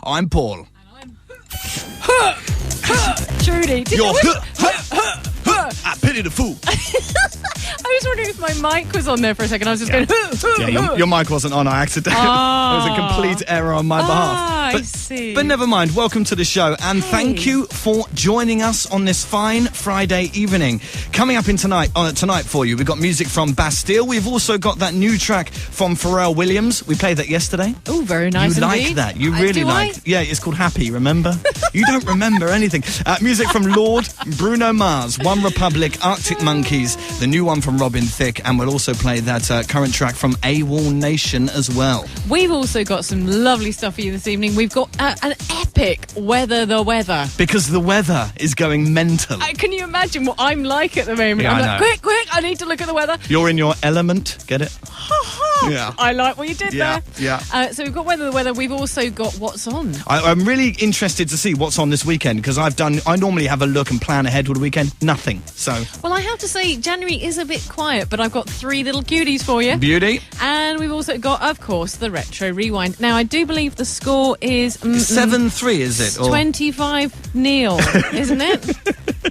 I'm Paul. And I'm... Trudy. You're... I pity the fool. I was wondering if my mic was on there for a second. I was just going... Yeah, your mic wasn't on. I accidentally... It was a complete error on my behalf. I see. But never mind. Welcome to the show. And thank you for joining us on this fine Friday evening. Coming up tonight for you, we've got music from Bastille. We've also got that new track from Pharrell Williams. We played that yesterday. Oh, very nice You indeed. like that. You really like it. Yeah, it's called Happy, remember? You don't remember anything. Music from Lord, Bruno Mars, One Republic, Arctic Monkeys, the new one from Robin Thicke, and we'll also play that current track from AWOL Nation as well. We've also got some lovely stuff for you this evening. We've got an epic Weather the Weather. Because the weather is going mental. Can you imagine what I'm like at the moment? Yeah, I'm like, quick, I need to look at the weather. You're in your element, get it? Yeah. I like what you did there. Yeah. So we've got Weather the Weather. We've also got What's On. I'm really interested to see what's on this weekend, because I normally have a look and plan ahead with the weekend. Nothing. So. Well, I have to say, January is a bit quiet, but I've got 3 little cuties for you. Beauty. And we've also got, of course, the Retro Rewind. Now, I do believe the score is... 7-3, is it? 25-0, isn't it?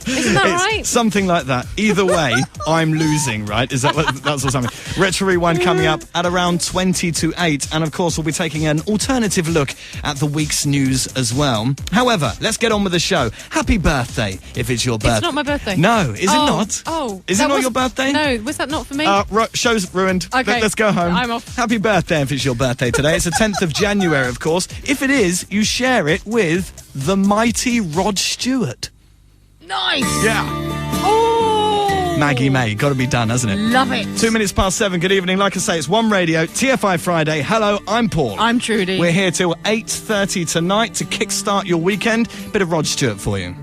Isn't that right? Something like that. Either way, I'm losing, right? That's what's happening. Retro Rewind coming up at around 20-8. And, of course, we'll be taking an alternative look at the week's news as well. However, let's get on with the show. Happy birthday, if it's your birthday. It's not my birthday. No, is it not? Oh. Is it not your birthday? No, was that not for me? Show's ruined. Okay. Let's go home. I'm off. Happy birthday if it's your birthday today. It's the 10th of January, of course. If it is, you share it with the mighty Rod Stewart. Nice! Yeah. Oh! Maggie May. Got to be done, hasn't it? Love it. 7:02. Good evening. Like I say, it's One Radio, TFI Friday. Hello, I'm Paul. I'm Trudy. We're here till 8:30 tonight to kickstart your weekend. Bit of Rod Stewart for you.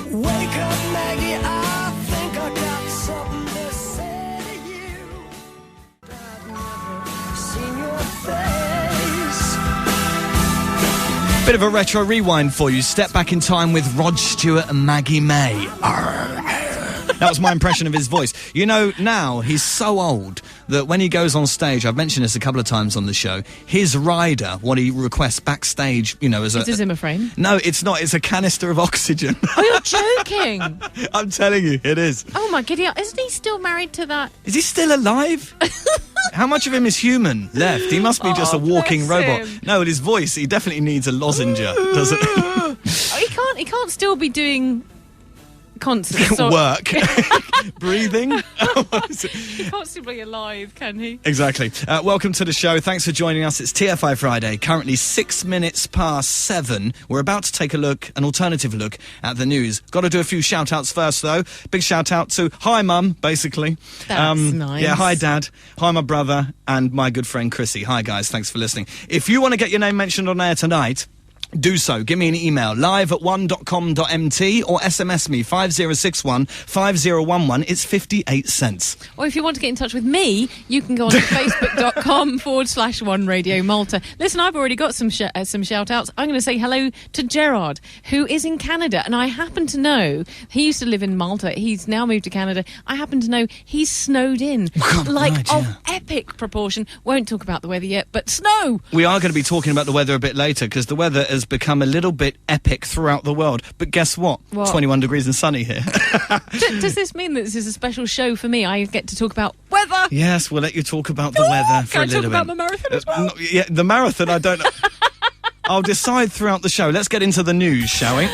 Wake up, Maggie, I think I got something to say to you. I've never seen your face. Bit of a retro rewind for you. Step back in time with Rod Stewart and Maggie May. That was my impression of his voice. You know, now he's so old that when he goes on stage, I've mentioned this a couple of times on the show, his rider, what he requests backstage, you know, as It's a Zimmer frame. No, it's not. It's a canister of oxygen. Oh, you're joking. I'm telling you, it is. Oh, my giddy. Isn't he still married to that? Is he still alive? How much of him is human left? He must be just a walking bless robot. him. No, his voice, he definitely needs a lozenge, does it? He can't still be doing concerts. Work. Breathing. He can't still be alive, can he? Exactly. Welcome to the show. Thanks for joining us. It's TFI Friday, currently 7:06. We're about to take an alternative look at the news. Got to do a few shout-outs first, though. Big shout-out to Hi Mum, basically. That's nice. Yeah, hi Dad. Hi my brother and my good friend Chrissy. Hi guys, thanks for listening. If you want to get your name mentioned on air tonight, do so. Give me an email, live@one.com.mt, or SMS me, 5061 5011. It's 58 cents. Or if you want to get in touch with me, you can go on to facebook.com/One Radio Malta. Listen, I've already got some shout-outs. I'm going to say hello to Gerard, who is in Canada, and I happen to know, he used to live in Malta. He's now moved to Canada. I happen to know he's snowed in. Of epic proportion. Won't talk about the weather yet, but snow! We are going to be talking about the weather a bit later, because the weather has become a little bit epic throughout the world. But guess what? 21 degrees and sunny here. Does this mean that this is a special show for me? I get to talk about weather? Yes, we'll let you talk about the weather for a little bit. Can I talk about the marathon as well? Yeah, the marathon, I don't know. I'll decide throughout the show. Let's get into the news, shall we?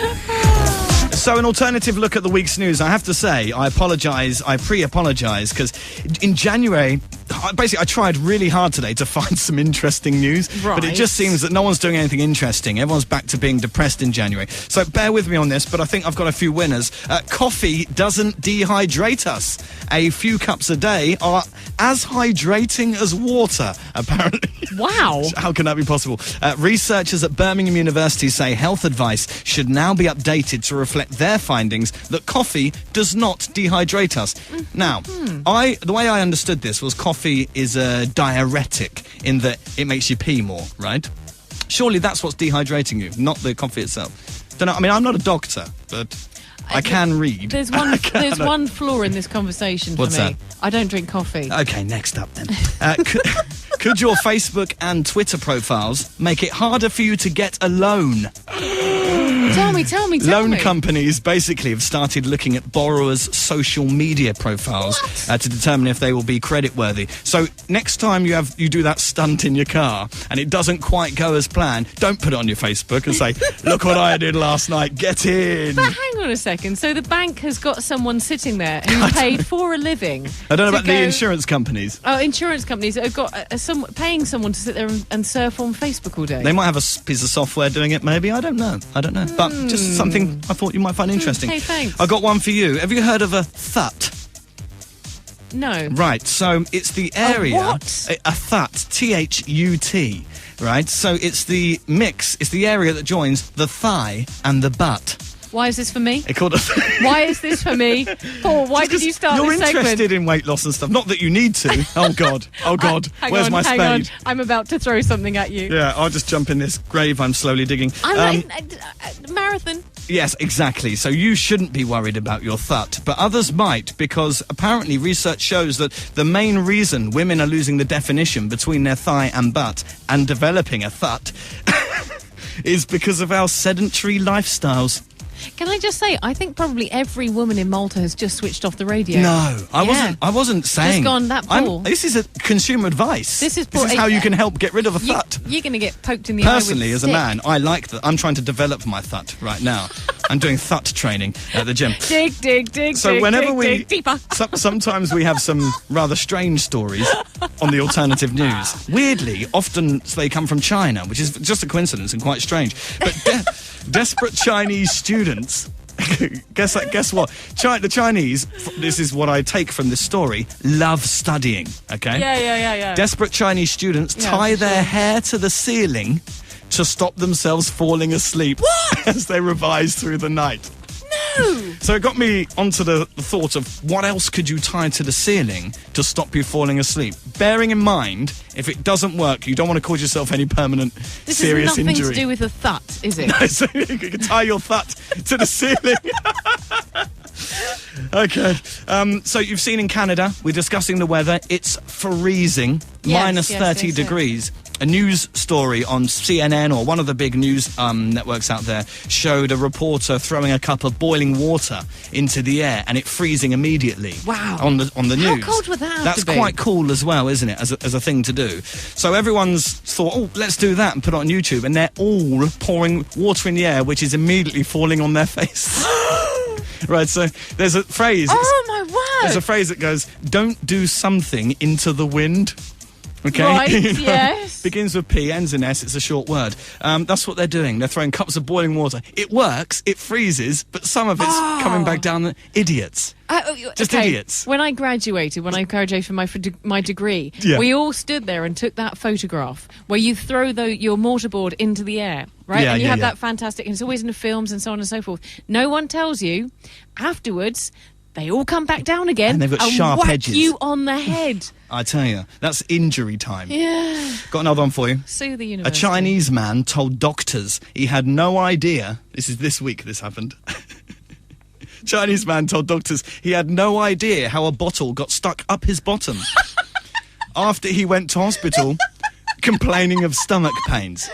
So, an alternative look at the week's news. I have to say, I pre-apologise, because in January, basically, I tried really hard today to find some interesting news, but it just seems that no one's doing anything interesting. Everyone's back to being depressed in January. So, bear with me on this, but I think I've got a few winners. Coffee doesn't dehydrate us. A few cups a day are as hydrating as water, apparently. Wow. How can that be possible? Researchers at Birmingham University say health advice should now be updated to reflect their findings that coffee does not dehydrate us. Now, the way I understood this was coffee is a diuretic in that it makes you pee more, right? Surely that's what's dehydrating you, not the coffee itself. Don't know. I mean, I'm not a doctor, but I can read. There's one flaw in this conversation for What's me. that? I don't drink coffee. Okay, next up then. Could your Facebook and Twitter profiles make it harder for you to get a loan? Tell me. Loan companies basically have started looking at borrowers' social media profiles to determine if they will be creditworthy. So next time you do that stunt in your car and it doesn't quite go as planned, don't put it on your Facebook and say, look what I did last night, get in. But hang on a second. So the bank has got someone sitting there who paid for a living. I don't know about the insurance companies. Oh, insurance companies have got paying someone to sit there and surf on Facebook all day. They might have a piece of software doing it, maybe. I don't know. But just something I thought you might find interesting. Okay, thanks. I got one for you. Have you heard of a THUT? No. Right, so it's the area... what? A THUT, T-H-U-T, right? So it's the mix, it's the area that joins the thigh and the butt. Why is this for me? They called it... Why is this for me? Paul, why did you start You're this segment? interested in weight loss and stuff. Not that you need to. Oh, God. Hang Where's on, my hang spade? on. I'm about to throw something at you. Yeah, I'll just jump in this grave I'm slowly digging. Marathon. Yes, exactly. So you shouldn't be worried about your THUT, but others might, because apparently research shows that the main reason women are losing the definition between their thigh and butt and developing a THUT is because of our sedentary lifestyles. Can I just say, I think probably every woman in Malta has just switched off the radio. No, I wasn't saying. Just gone that, Paul. This is a consumer advice. This is how you can help get rid of a THUT. You're going to get poked in the eye with Personally, as a man, I like that. I'm trying to develop my THUT right now. I'm doing THUT training at the gym. Dig. So whenever we dig deeper. Sometimes we have some rather strange stories on the alternative news. Weirdly, often they come from China, which is just a coincidence and quite strange. But desperate Chinese students. Guess what? The Chinese, this is what I take from this story, love studying, okay? Yeah. Desperate Chinese students tie their hair to the ceiling to stop themselves falling asleep as they revise through the night. No! So it got me onto the thought of what else could you tie to the ceiling to stop you falling asleep? Bearing in mind, if it doesn't work, you don't want to cause yourself any permanent serious injury. This has nothing to do with a THUT, is it? No, so you can tie your THUT to the ceiling. Okay. So you've seen in Canada, we're discussing the weather. It's freezing, minus 30 degrees. A news story on CNN, or one of the big news networks out there, showed a reporter throwing a cup of boiling water into the air and it freezing immediately. Wow. On the news. How cold would that have That's to be? quite cool as well, isn't it, as a thing to do. So everyone's thought, oh, let's do that and put it on YouTube, and they're all pouring water in the air, which is immediately falling on their face. Right, so there's a phrase. Oh, my word. There's a phrase that goes, don't do something into the wind. Okay? Right, yes. Begins with P, ends in S, it's a short word. That's what they're doing. They're throwing cups of boiling water. It works, it freezes, but some of it's coming back down. Idiots. Just idiots. When I graduated from my degree, we all stood there and took that photograph where you throw your mortarboard into the air, right? Yeah, and you have yeah. that fantastic, and it's always in the films and so on and so forth. No one tells you afterwards. They all come back down again And they've got sharp whack edges. you on the head. I tell you, that's injury time. Yeah. Got another one for you. Sue the A university. Chinese man told doctors he had no idea. This week this happened. Chinese man told doctors he had no idea how a bottle got stuck up his bottom after he went to hospital complaining of stomach pains.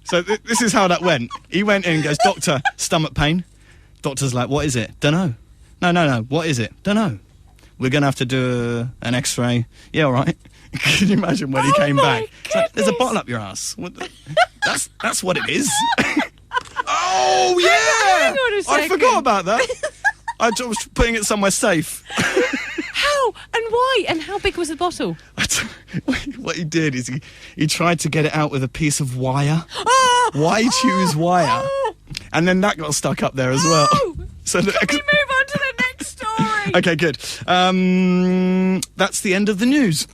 So this is how that went. He went in and goes, doctor, stomach pain. Doctor's like, what is it? Dunno. No. What is it? Dunno. We're going to have to do an x-ray. Yeah, all right. Can you imagine when he came back? It's like, there's a bottle up your ass. That's what it is. Oh, yeah! Hang on a second. I forgot about that. I was putting it somewhere safe. How? And why? And how big was the bottle? What he did is he tried to get it out with a piece of wire. Y-choose wire. And then that got stuck up there as well. So Can we move on to the next story? Okay, good. That's the end of the news.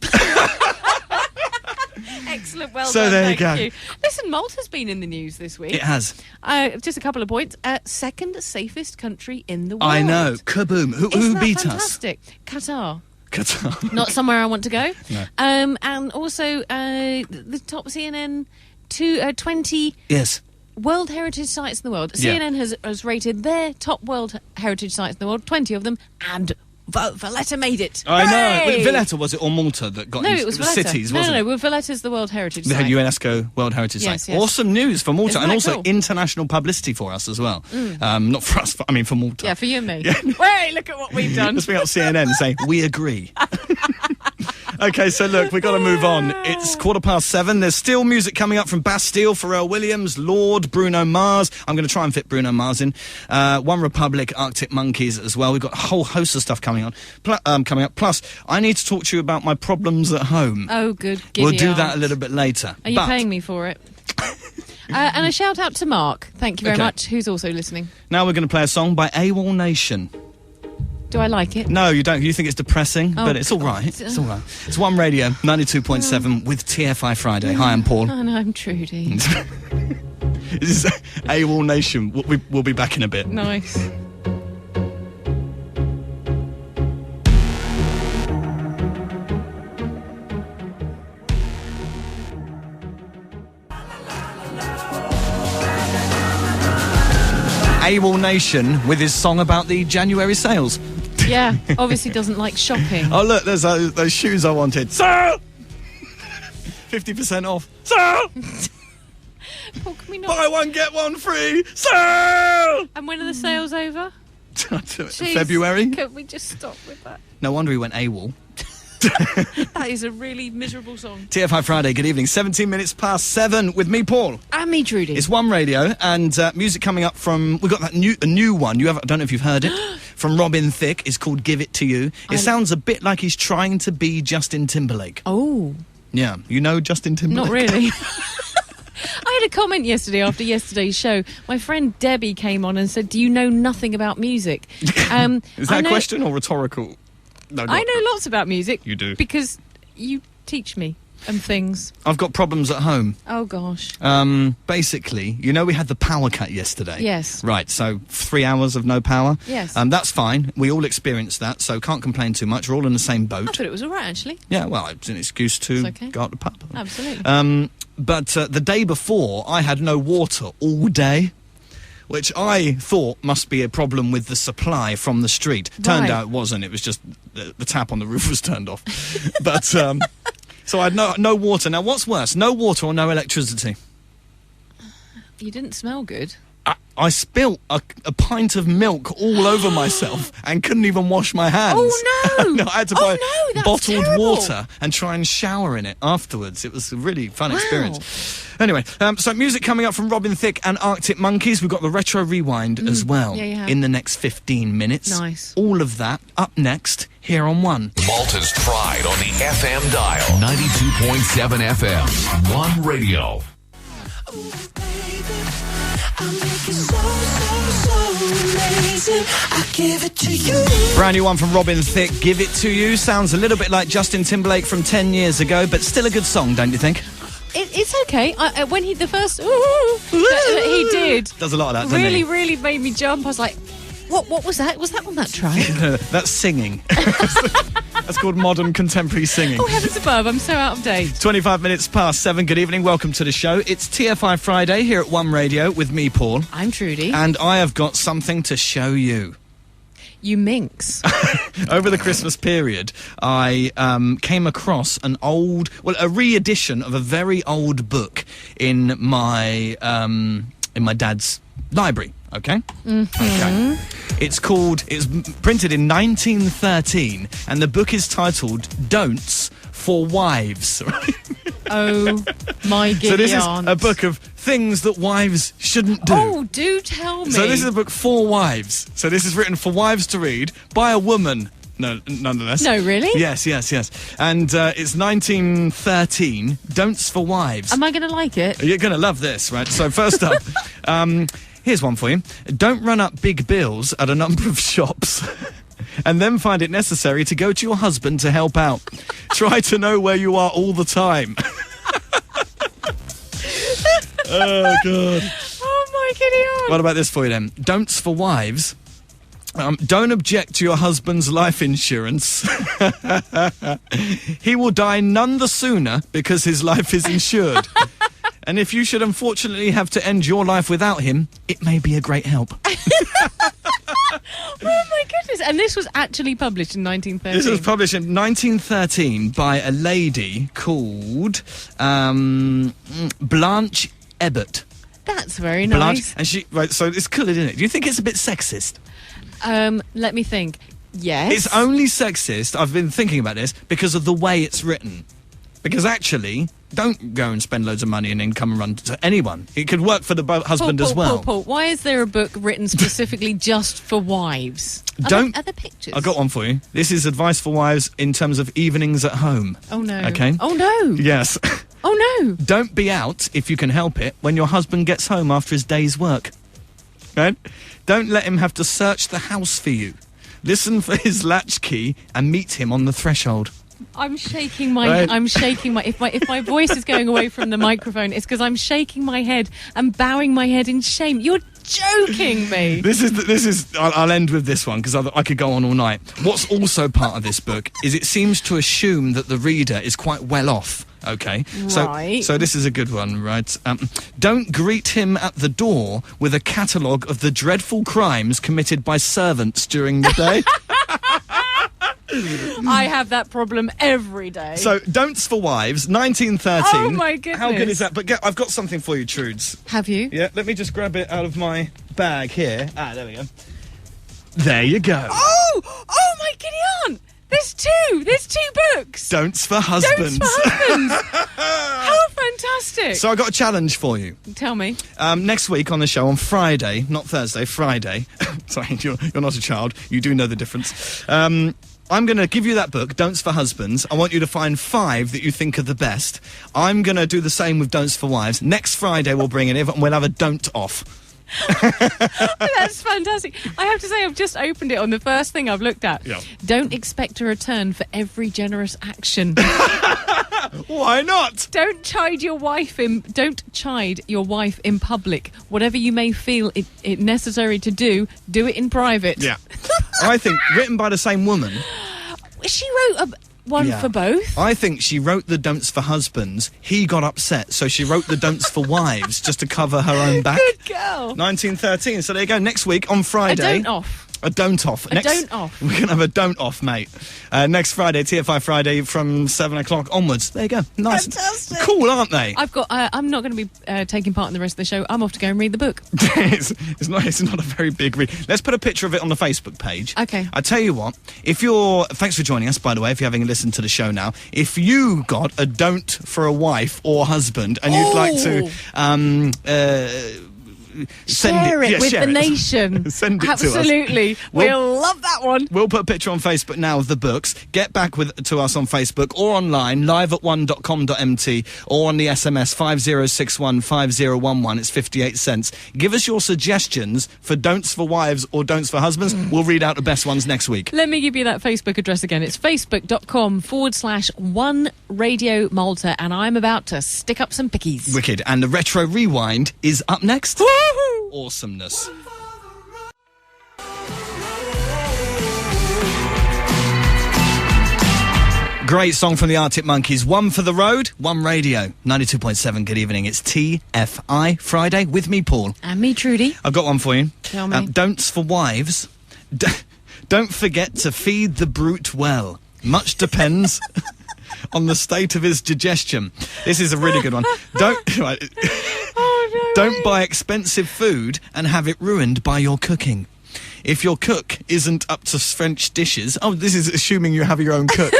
Excellent, well So done, there you thank go. you. Listen, Malta's been in the news this week. It has. Just a couple of points. Second safest country in the world. I know. Kaboom. Who Isn't that beat fantastic? Qatar. us? Qatar. Not somewhere I want to go. No. And also the top CNN 20 Yes. World Heritage Sites in the world. Yeah. CNN has rated their top World Heritage Sites in the world, 20 of them, and vote. Valletta made it. I know. Hooray! Valletta, was it, or Malta that got No, in? it was Valletta. cities, no, wasn't no, it? well, Valletta's the World Heritage The Site. UNESCO World Heritage Yes, Site. yes. Awesome news for Malta, Isn't and that also cool? international publicity for us as well. Not for us, I mean for Malta. Yeah, for you and me. Wait, look at what we've done. Let's bring up CNN and say, we agree. Okay, so look, we've got to move on. It's 7:15. There's still music coming up from Bastille, Pharrell Williams, Lord, Bruno Mars. I'm going to try and fit Bruno Mars in. One Republic, Arctic Monkeys as well. We've got a whole host of stuff coming up. Plus, I need to talk to you about my problems at home. Oh, good. We'll Giddy do aunt. that a little bit later. Are you paying me for it? And a shout out to Mark. Thank you very Okay. much. Who's also listening. Now we're going to play a song by AWOL Nation. Do I like it? No, you don't. You think it's depressing, Oh, but it's all right. It's all right. It's One Radio, 92.7 with TFI Friday. Hi, I'm Paul. And I'm Trudy. This is AWOL Nation. We'll be back in a bit. Nice. AWOL Nation with his song about the January sales. Yeah, obviously doesn't like shopping. Oh, look, there's those shoes I wanted. Sale! 50% off. Sale! Paul, can we not? Buy one, get one free. Sale! And when are the sales over? Jeez, February? Can we just stop with that? No wonder he went AWOL. That is a really miserable song. TFI Friday, good evening. 17 minutes past 7 with me, Paul. And me, Trudy. It's One Radio, and music coming up from... We've got that a new one. I don't know if you've heard it. From Robin Thicke. It's called Give It To You. It sounds a bit like he's trying to be Justin Timberlake. Oh, Yeah, you know Justin Timberlake? not really. I had a comment yesterday after yesterday's show. My friend Debbie came on and said, "Do you know nothing about music?" Is that a question or rhetorical? No, I know lots about music. You do. Because you teach me and things. I've got problems at home. Oh, gosh. Basically, you know we had the power cut yesterday. Yes. Right, so 3 hours of no power. Yes. That's fine. We all experienced that, so can't complain too much. We're all in the same I boat. thought it was all right, actually. Yeah, well, it's an excuse to It's okay. go out the pub. Absolutely. But the day before, I had no water all day, which I thought must be a problem with the supply from the street. Turned Right. out it wasn't. It was just the tap on the roof was turned off. But so I had no water. Now, what's worse, no water or no electricity? You didn't smell good. I spilt a pint of milk all over myself and couldn't even wash my hands. Oh, no. No, I had to buy Oh, no, that's bottled terrible. water and try and shower in it afterwards. It was a really fun Wow. experience. Anyway, so music coming up from Robin Thicke and Arctic Monkeys. We've got the Retro Rewind as well Yeah, you have. in the next 15 minutes. Nice. All of that up next here on One. Malta's pride on the FM dial. 92.7 FM. One Radio. I make it so amazing. I give it to you. Brand new one from Robin Thicke, Give It To You. Sounds a little bit like Justin Timberlake from 10 years ago, but still a good song, don't you think? It's okay. When he, the first, that he did. Does a lot of that, doesn't Really, he? really made me jump. I was like, what was that? Was that on that track? That's singing. That's called modern contemporary singing. Oh, heavens above, I'm so out of date. 25 minutes past 7. Good evening. Welcome to the show. It's TFI Friday here at One Radio with me, Paul. I'm Trudy. And I have got something to show you. You minx. Over the Christmas period, I came across a re-edition of a very old book in my dad's library. Okay? Okay. It's printed in 1913, and the book is titled Don'ts for Wives. Oh, my giddy So this aunt. is a book of things that wives shouldn't do. Oh, do tell me. So this is a book for wives. So this is written for wives to read by a woman. No, nonetheless. No, really? Yes. And it's 1913, Don'ts for Wives. Am I going to like it? You're going to love this, right? So first up, here's one for you. Don't run up big bills at a number of shops and then find it necessary to go to your husband to help out. Try to know where you are all the time. Oh, God. Oh, my giddy aunt. What about this for you then? Don'ts for wives. Don't object to your husband's life insurance. He will die none the sooner because his life is insured. And if you should unfortunately have to end your life without him, it may be a great help. Oh, my goodness. goodness. And this was actually published in 1913. This was published in 1913 by a lady called Blanche Ebbett. That's very nice. And so it's cool, isn't it? Do you think it's a bit sexist? Let me think. Yes. It's only sexist, I've been thinking about this, because of the way it's written. Because actually, don't go and spend loads of money and then come and run to anyone. It could work for the husband as well. Paul, why is there a book written specifically just for wives? Are there pictures? I've got one for you. This is advice for wives in terms of evenings at home. Oh, no. Okay? Oh, no. Yes. Oh, no. Don't be out, if you can help it, when your husband gets home after his day's work. Right? Don't let him have to search the house for you. Listen for his latchkey and meet him on the threshold. I'm shaking my. Right. I'm shaking my. If my voice is going away from the microphone, it's because I'm shaking my head and bowing my head in shame. You're joking me. This is. I'll end with this one because I could go on all night. What's also part of this book is it seems to assume that the reader is quite well off. Okay, right. So this is a good one, right? Don't greet him at the door with a catalogue of the dreadful crimes committed by servants during the day. I have that problem every day. So, Don'ts for Wives, 1913. Oh, my goodness. How good is that? But I've got something for you, Trudes. Have you? Yeah, let me just grab it out of my bag here. There we go. There you go. Oh my giddy aunt! There's two books. Don'ts for Husbands. Don'ts for Husbands. How fantastic. So I got a challenge for you. Tell me. Next week on the show, on Friday, not Thursday, Friday. Sorry, you're not a child. You do know the difference. I'm going to give you that book, Don'ts for Husbands. I want you to find 5 that you think are the best. I'm going to do the same with Don'ts for Wives. Next Friday, we'll bring it in and we'll have a don't off. That's fantastic. I have to say, I've just opened it on the first thing I've looked at. Yeah. Don't expect a return for every generous action. Why not? Don't chide your wife in public. Whatever you may feel it necessary to do it in private. Yeah. I think, written by the same woman. She wrote one for both. I think she wrote the Don'ts for Husbands. He got upset, so she wrote the Don'ts for Wives just to cover her own back. Good girl. 1913. So there you go. Next week on Friday. A don't off. A don't off. Don't off. We're going to have a don't off, mate. Next Friday, TFI Friday from 7 o'clock onwards. There you go. Nice. Fantastic. Cool, aren't they? I'm not going to be taking part in the rest of the show. I'm off to go and read the book. it's not a very big read. Let's put a picture of it on the Facebook page. Okay. I tell you what, thanks for joining us, by the way, if you're having listened to the show now. If you got a don't for a wife or husband and you'd like to share it with the nation. Send it to us. Absolutely. We'll love that one. We'll put a picture on Facebook now of the books. Get back to us on Facebook or online, live@one.com.mt or on the SMS 50615011. It's 58 cents. Give us your suggestions for Don'ts for Wives or Don'ts for Husbands. We'll read out the best ones next week. Let me give you that Facebook address again. It's facebook.com/One Radio Malta, and I'm about to stick up some pickies. Wicked. And the Retro Rewind is up next. Woohoo! Awesomeness. Great song from the Arctic Monkeys. One for the road, one radio. 92.7, good evening. It's TFI Friday with me, Paul. And me, Trudy. I've got one for you. Tell me. Don'ts for wives. Don't forget to feed the brute well. Much depends on the state of his digestion. This is a really good one. Don't buy expensive food and have it ruined by your cooking. If your cook isn't up to French dishes... Oh, this is assuming you have your own cook.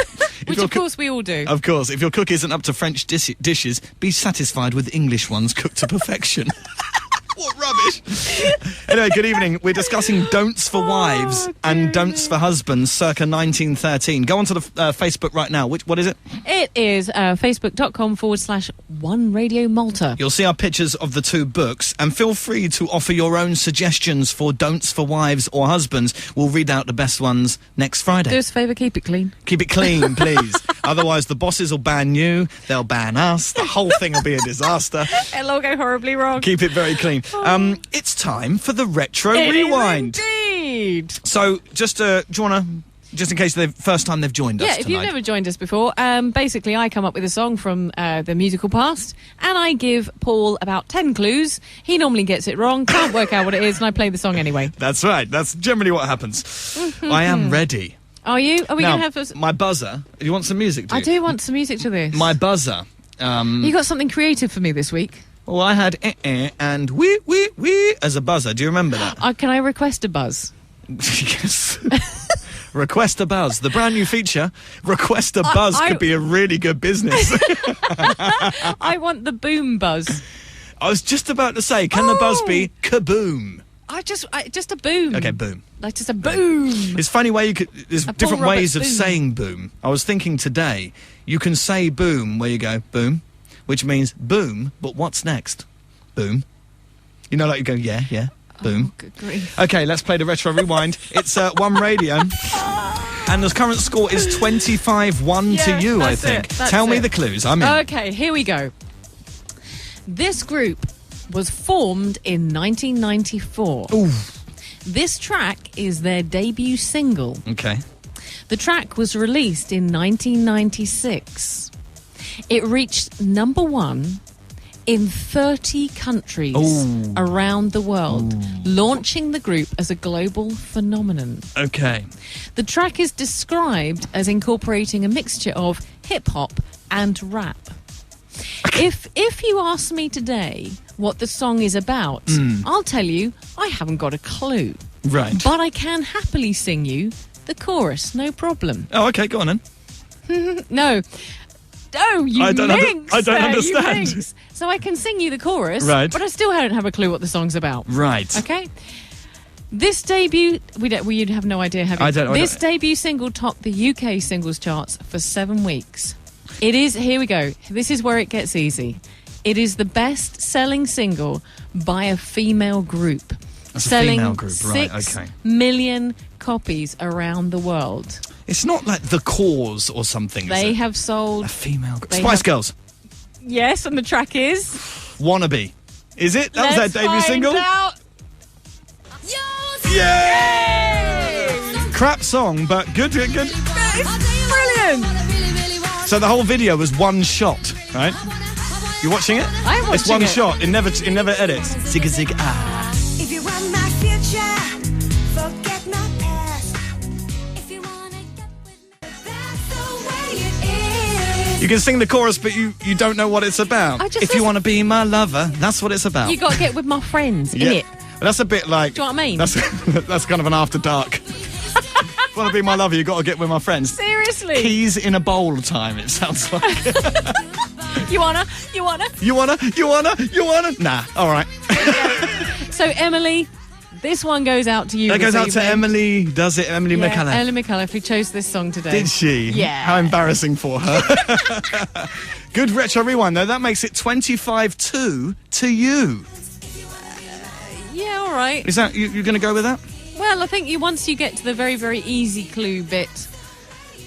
Which, of course, we all do. Of course. If your cook isn't up to French dishes, be satisfied with English ones cooked to perfection. What rubbish. Anyway, good evening. We're discussing Don'ts for Wives and Don'ts for Husbands circa 1913. Go onto the Facebook right now. What is it? It is facebook.com/One Radio Malta. You'll see our pictures of the 2 books, and feel free to offer your own suggestions for Don'ts for Wives or Husbands. We'll read out the best ones next Friday. Do us a favour, keep it clean. Keep it clean, please. Otherwise, the bosses will ban you, they'll ban us, the whole thing will be a disaster. It'll all go horribly wrong. Keep it very clean. It's time for the Retro Rewind. Indeed. So, just, do you want to just in case first time they've joined us Yeah, tonight. if you've never joined us before, basically I come up with a song from the musical past, and I give Paul about 10 clues. He normally gets it wrong, can't work out what it is, and I play the song anyway. That's right. That's generally what happens. I am ready. Are you? Are we Now, going to have... my buzzer... You want some music, do you? I do want some music to this. My buzzer... You got something creative for me this week? Well, I had and wee as a buzzer. Do you remember that? Can I request a buzz? Yes. Request a buzz. The brand new feature, Request a Buzz, could be a really good business. I want the boom buzz. I was just about to say, can the buzz be kaboom? Just a boom. Okay, boom. Like just a boom. It's funny way there's different Paul ways of Roberts boom. saying boom. I was thinking today, you can say boom where you go boom, which means boom, but what's next? Boom. You know, like you go, yeah, boom. Oh, good grief. Okay, let's play the Retro Rewind. It's One Radio. And the current score is 25-1 to you, I think. Tell me the clues. I'm in. Okay, here we go. This group was formed in 1994. Ooh. This track is their debut single. Okay. The track was released in 1996. It reached number 1 in 30 countries around the world, launching the group as a global phenomenon. Okay. The track is described as incorporating a mixture of hip-hop and rap. If you ask me today what the song is about, I'll tell you I haven't got a clue. Right. But I can happily sing you the chorus, no problem. Oh, okay, go on then. No, you I don't minx. understand. You minx. So I can sing you the chorus, Right. but I still don't have a clue what the song's about. Right. Okay? This debut... You'd have no idea, have you? This debut single topped the UK singles charts for 7 weeks. It is... Here we go. This is where it gets easy. It is the best-selling single by a female group. That's a selling female group, right, 6 okay. million copies around the world. It's not like The Cause or something, They is it? have sold... A female group. they Spice have- Girls. Yes, and the track is... Wannabe. Is it? That was Let's their debut find single? out. Yeah! Crap song, but good. Brilliant! So the whole video was one shot, right? You watching it? I'm watching It's one it. shot. It never edits. Zigga zig ah. If you want my future, forget my past. If you wanna get with me, that's the way it is. You can sing the chorus, but you don't know what it's about. If you want to be my lover, that's what it's about. You got to get with my friends, Yeah. innit? That's a bit like... Do you know what I mean? That's kind of an after dark. Want to be my lover, you got to get with my friends. Seriously? Keys in a bowl time, it sounds like. You wanna? You wanna? Nah, all right. So, Emily, this one goes out to you. That this goes out to evening. Emily, does it? Emily Yeah, McCullough. Emily McCullough, who chose this song today. Did she? Yeah. How embarrassing for her. Good Retro Rewind, though. That makes it 25-2 to you. Yeah, all right. Is that... You're going to go with that? Well, I think once you get to the very, very easy clue bit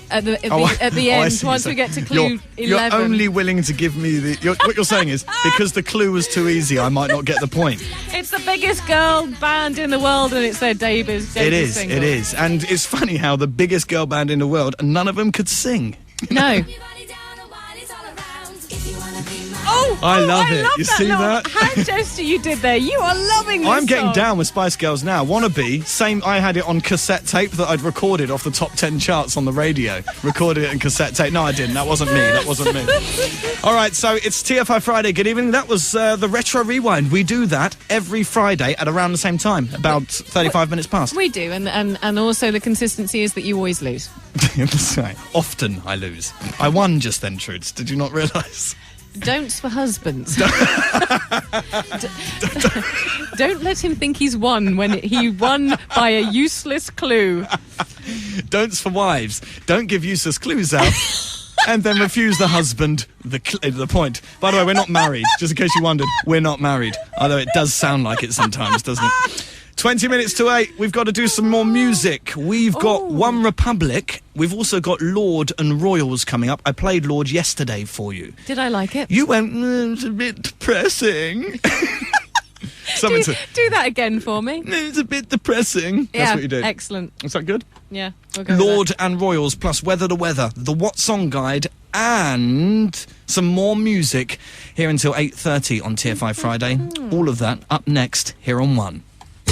at the I end, see. once So we get to clue 11. You're only willing to give me what you're saying is, because the clue was too easy, I might not get the point. It's the biggest girl band in the world, and it's their debut single. It is. And it's funny how the biggest girl band in the world, and none of them could sing. No. I love it. love You that see little that? hand gesture you did there. You are loving this I'm getting song. down with Spice Girls now. Wannabe, same. I had it on cassette tape that I'd recorded off the top 10 charts on the radio. Recorded it in cassette tape. No, I didn't. That wasn't me. All right, so it's TFI Friday. Good evening. That was the Retro Rewind. We do that every Friday at around the same time, about 35 minutes past. We do, and also the consistency is that you always lose. That's right. Often I lose. I won just then, Trudes. Did you not realise? Don'ts for husbands. Don't let him think he's won when he won by a useless clue. Don'ts for wives. Don't give useless clues out. And then refuse the husband the point. By the way, we're not married. Just in case you wondered, we're not married. Although it does sound like it sometimes, doesn't it? 20 minutes to 8. We've got to do some more music. We've got One Republic. We've also got Lord and Royals coming up. I played Lord yesterday for you. Did I like it? You went, it's a bit depressing. Something to... Do that again for me. It's a bit depressing. That's what you do. Excellent. Is that good? Yeah, we'll go with Lord and Royals plus Weather to Weather, the What Song Guide, and some more music here until 8:30 on TFI Friday. All of that up next here on One.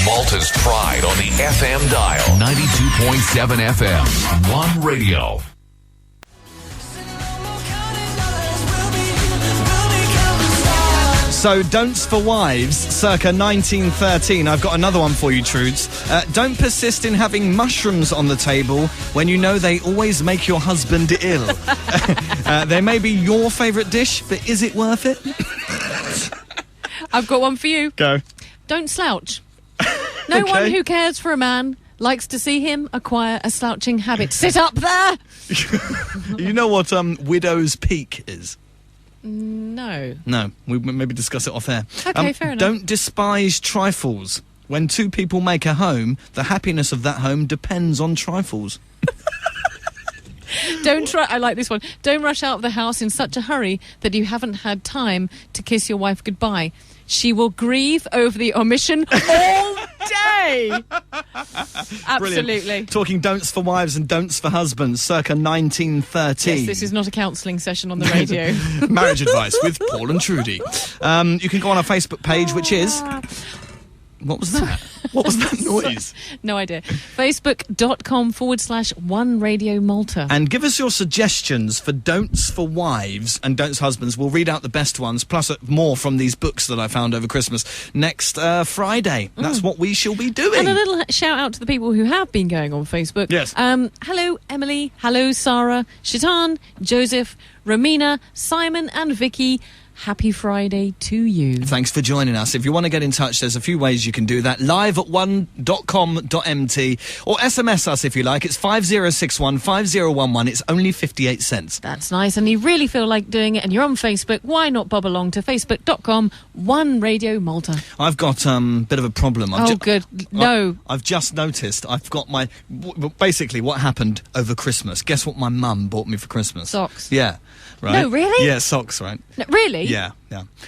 Malta's pride on the FM dial. 92.7 FM. One Radio. So, Don'ts for Wives, circa 1913. I've got another one for you, Trudes. Don't persist in having mushrooms on the table when you know they always make your husband ill. They may be your favourite dish, but is it worth it? I've got one for you. Go. Don't slouch. No Okay. one who cares for a man likes to see him acquire a slouching habit. Sit up there! You know what widow's peak is? No. No, we maybe discuss it off air. Okay, fair enough. Don't despise trifles. When two people make a home, the happiness of that home depends on trifles. Don't try. I like this one. Don't rush out of the house in such a hurry that you haven't had time to kiss your wife goodbye. She will grieve over the omission all day. Absolutely. Brilliant. Talking don'ts for wives and don'ts for husbands, circa 1913. Yes, this is not a counselling session on the radio. Marriage advice with Paul and Trudy. You can go on our Facebook page, which is... What was that? What was that noise? No idea. Facebook.com/One Radio Malta. And give us your suggestions for don'ts for wives and don'ts husbands. We'll read out the best ones, plus more from these books that I found over Christmas next Friday. That's what we shall be doing. And a little shout out to the people who have been going on Facebook. Yes. Hello, Emily. Hello, Sarah. Shaitan, Joseph, Romina, Simon and Vicky. Happy Friday to you. Thanks for joining us. If you want to get in touch, there's a few ways you can do that. Live at one.com.mt or SMS us if you like. It's 5061 5011. It's only 58 cents. That's nice. And you really feel like doing it and you're on Facebook, why not bob along to facebook.com/One Radio Malta. I've got a bit of a problem. Good. No. I've just noticed I've got my... Basically, what happened over Christmas? Guess what my mum bought me for Christmas? Socks. Yeah. Right? No, really? Yeah, socks, right? No, really? Yeah.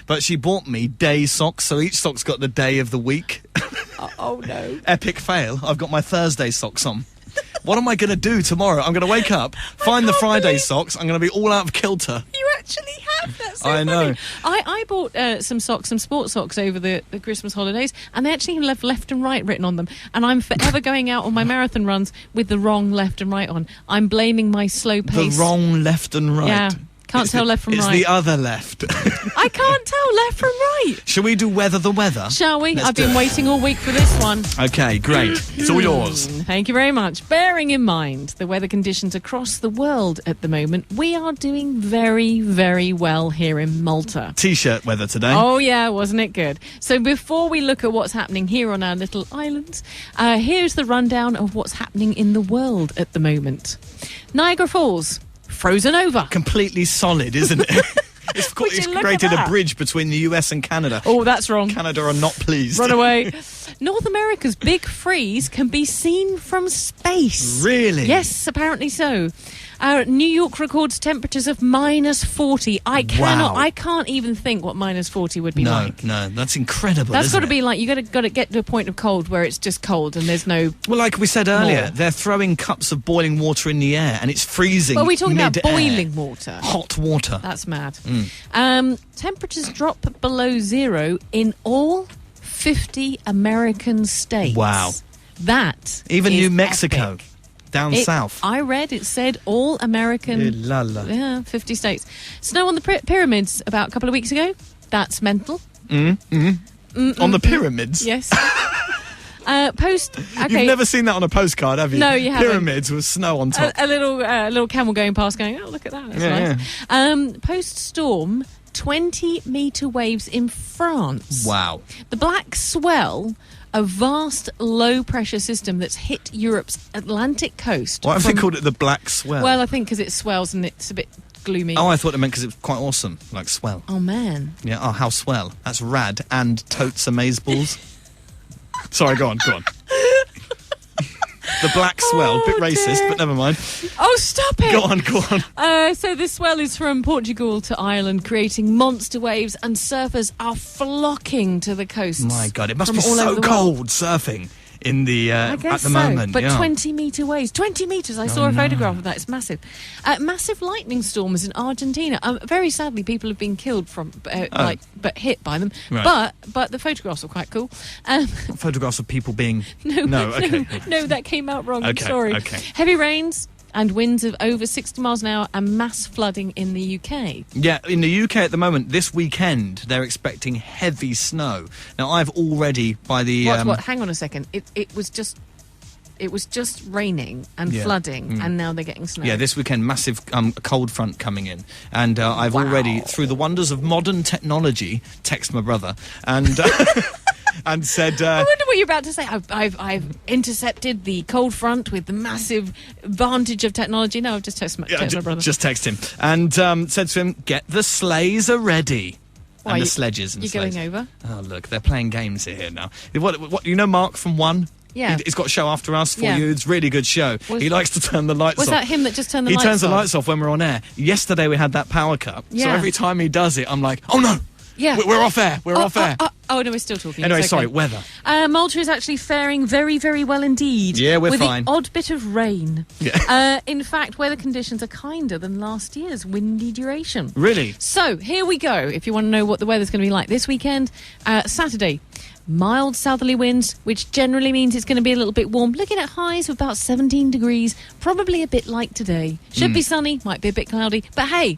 But she bought me day socks, so each sock's got the day of the week. Oh, no. Epic fail. I've got my Thursday socks on. What am I going to do tomorrow? I'm going to wake up, find the Friday socks. I'm going to be all out of kilter. You actually have. That's so I know. funny. I bought some sports socks over the Christmas holidays, and they actually have left and right written on them. And I'm forever going out on my marathon runs with the wrong left and right on. I'm blaming my slow pace. The wrong left and right. Yeah. Can't tell left from it's right. the other left. I can't tell left from right. Shall we do weather the weather? Shall we? Let's I've do been it. waiting all week for this one. Okay, great. It's all yours. Thank you very much. Bearing in mind the weather conditions across the world at the moment, we are doing very, very well here in Malta. T-shirt weather today. Oh, yeah, wasn't it good? So before we look at what's happening here on our little island, here's the rundown of what's happening in the world at the moment. Niagara Falls, frozen over. Completely solid, isn't it? It's Would you look created at a that? bridge between the US and Canada. Oh, that's wrong. Canada are not pleased. Run away. North America's big freeze can be seen from space. Really? Yes, apparently so. New York records temperatures of -40. I can't even think what -40 would be like. No, that's incredible. That's got to be like, you got to get to a point of cold where it's just cold and there's no... Well, like we said earlier, More. they're throwing cups of boiling water in the air and it's freezing. Well, we're talking about mid-air. boiling water. Hot water. That's mad. Temperatures drop below zero in all 50 American states. Wow. That Even is New Mexico, epic. down south. I read it said all American... La la. Yeah, 50 states. Snow on the pyramids about a couple of weeks ago. That's mental. On the pyramids? Yes. Okay. You've never seen that on a postcard, have you? No, you haven't. Pyramids with snow on top. a little camel going past going, oh, look at that. That's nice. Post-storm, 20-metre waves in France. Wow. The black swell, a vast low-pressure system that's hit Europe's Atlantic coast. Why have they called it the Black Swell? Well, I think because it swells and it's a bit gloomy. Oh, I thought it meant because it was quite awesome, like swell. Oh, man. Yeah, oh, how swell. That's rad. And totes amazeballs. Sorry, go on. The black swell. Bit racist, dear. but never mind. Oh, stop it! Go on. So the swell is from Portugal to Ireland, creating monster waves, and surfers are flocking to the coasts. My God, it must from be all so over the world. cold surfing in the I at guess the so. moment. But yeah. 20-metre waves. 20 metres. I saw a photograph of that. It's massive. Massive lightning storms in Argentina. Very sadly, people have been killed from, but hit by them. Right. But the photographs were quite cool. Photographs of people being... No, okay. no, that came out wrong. I'm Okay, sorry. okay. Heavy rains and winds of over 60 miles an hour and mass flooding in the UK. Yeah, in the UK at the moment, this weekend, they're expecting heavy snow. Now, I've already, by the... What? Hang on a second. It was just raining and Yeah. flooding, and now they're getting snow. Yeah, this weekend, massive cold front coming in. And I've already, through the wonders of modern technology, text my brother and... and said... I wonder what you're about to say. I've intercepted the cold front with the massive advantage of technology. No, I've just texted my brother. Just text him. And said to him, get the sleighs are ready. Why, and the sledges and you're sleighs. going over? Oh, look, they're playing games here now. What you know Mark from One? Yeah. He's got a show after us for Yeah. you. It's a really good show. He likes to turn the lights Was off. that him that just turned the He lights off? turns the lights off when we're on air. Yesterday we had that power cut. So Yeah. every time he does it, I'm like, oh no! Yeah. We're off air. We're off air. Oh, no, we're still talking. Anyway, It's okay. sorry, weather. Malta is actually faring very, very well indeed. Yeah, we're with fine. the odd bit of rain. Yeah. In fact, weather conditions are kinder than last year's windy duration. Really? So, here we go. If you want to know what the weather's going to be like this weekend, Saturday, mild southerly winds, which generally means it's going to be a little bit warm. Looking at highs of about 17 degrees, probably a bit like today. Should be sunny, might be a bit cloudy, but hey,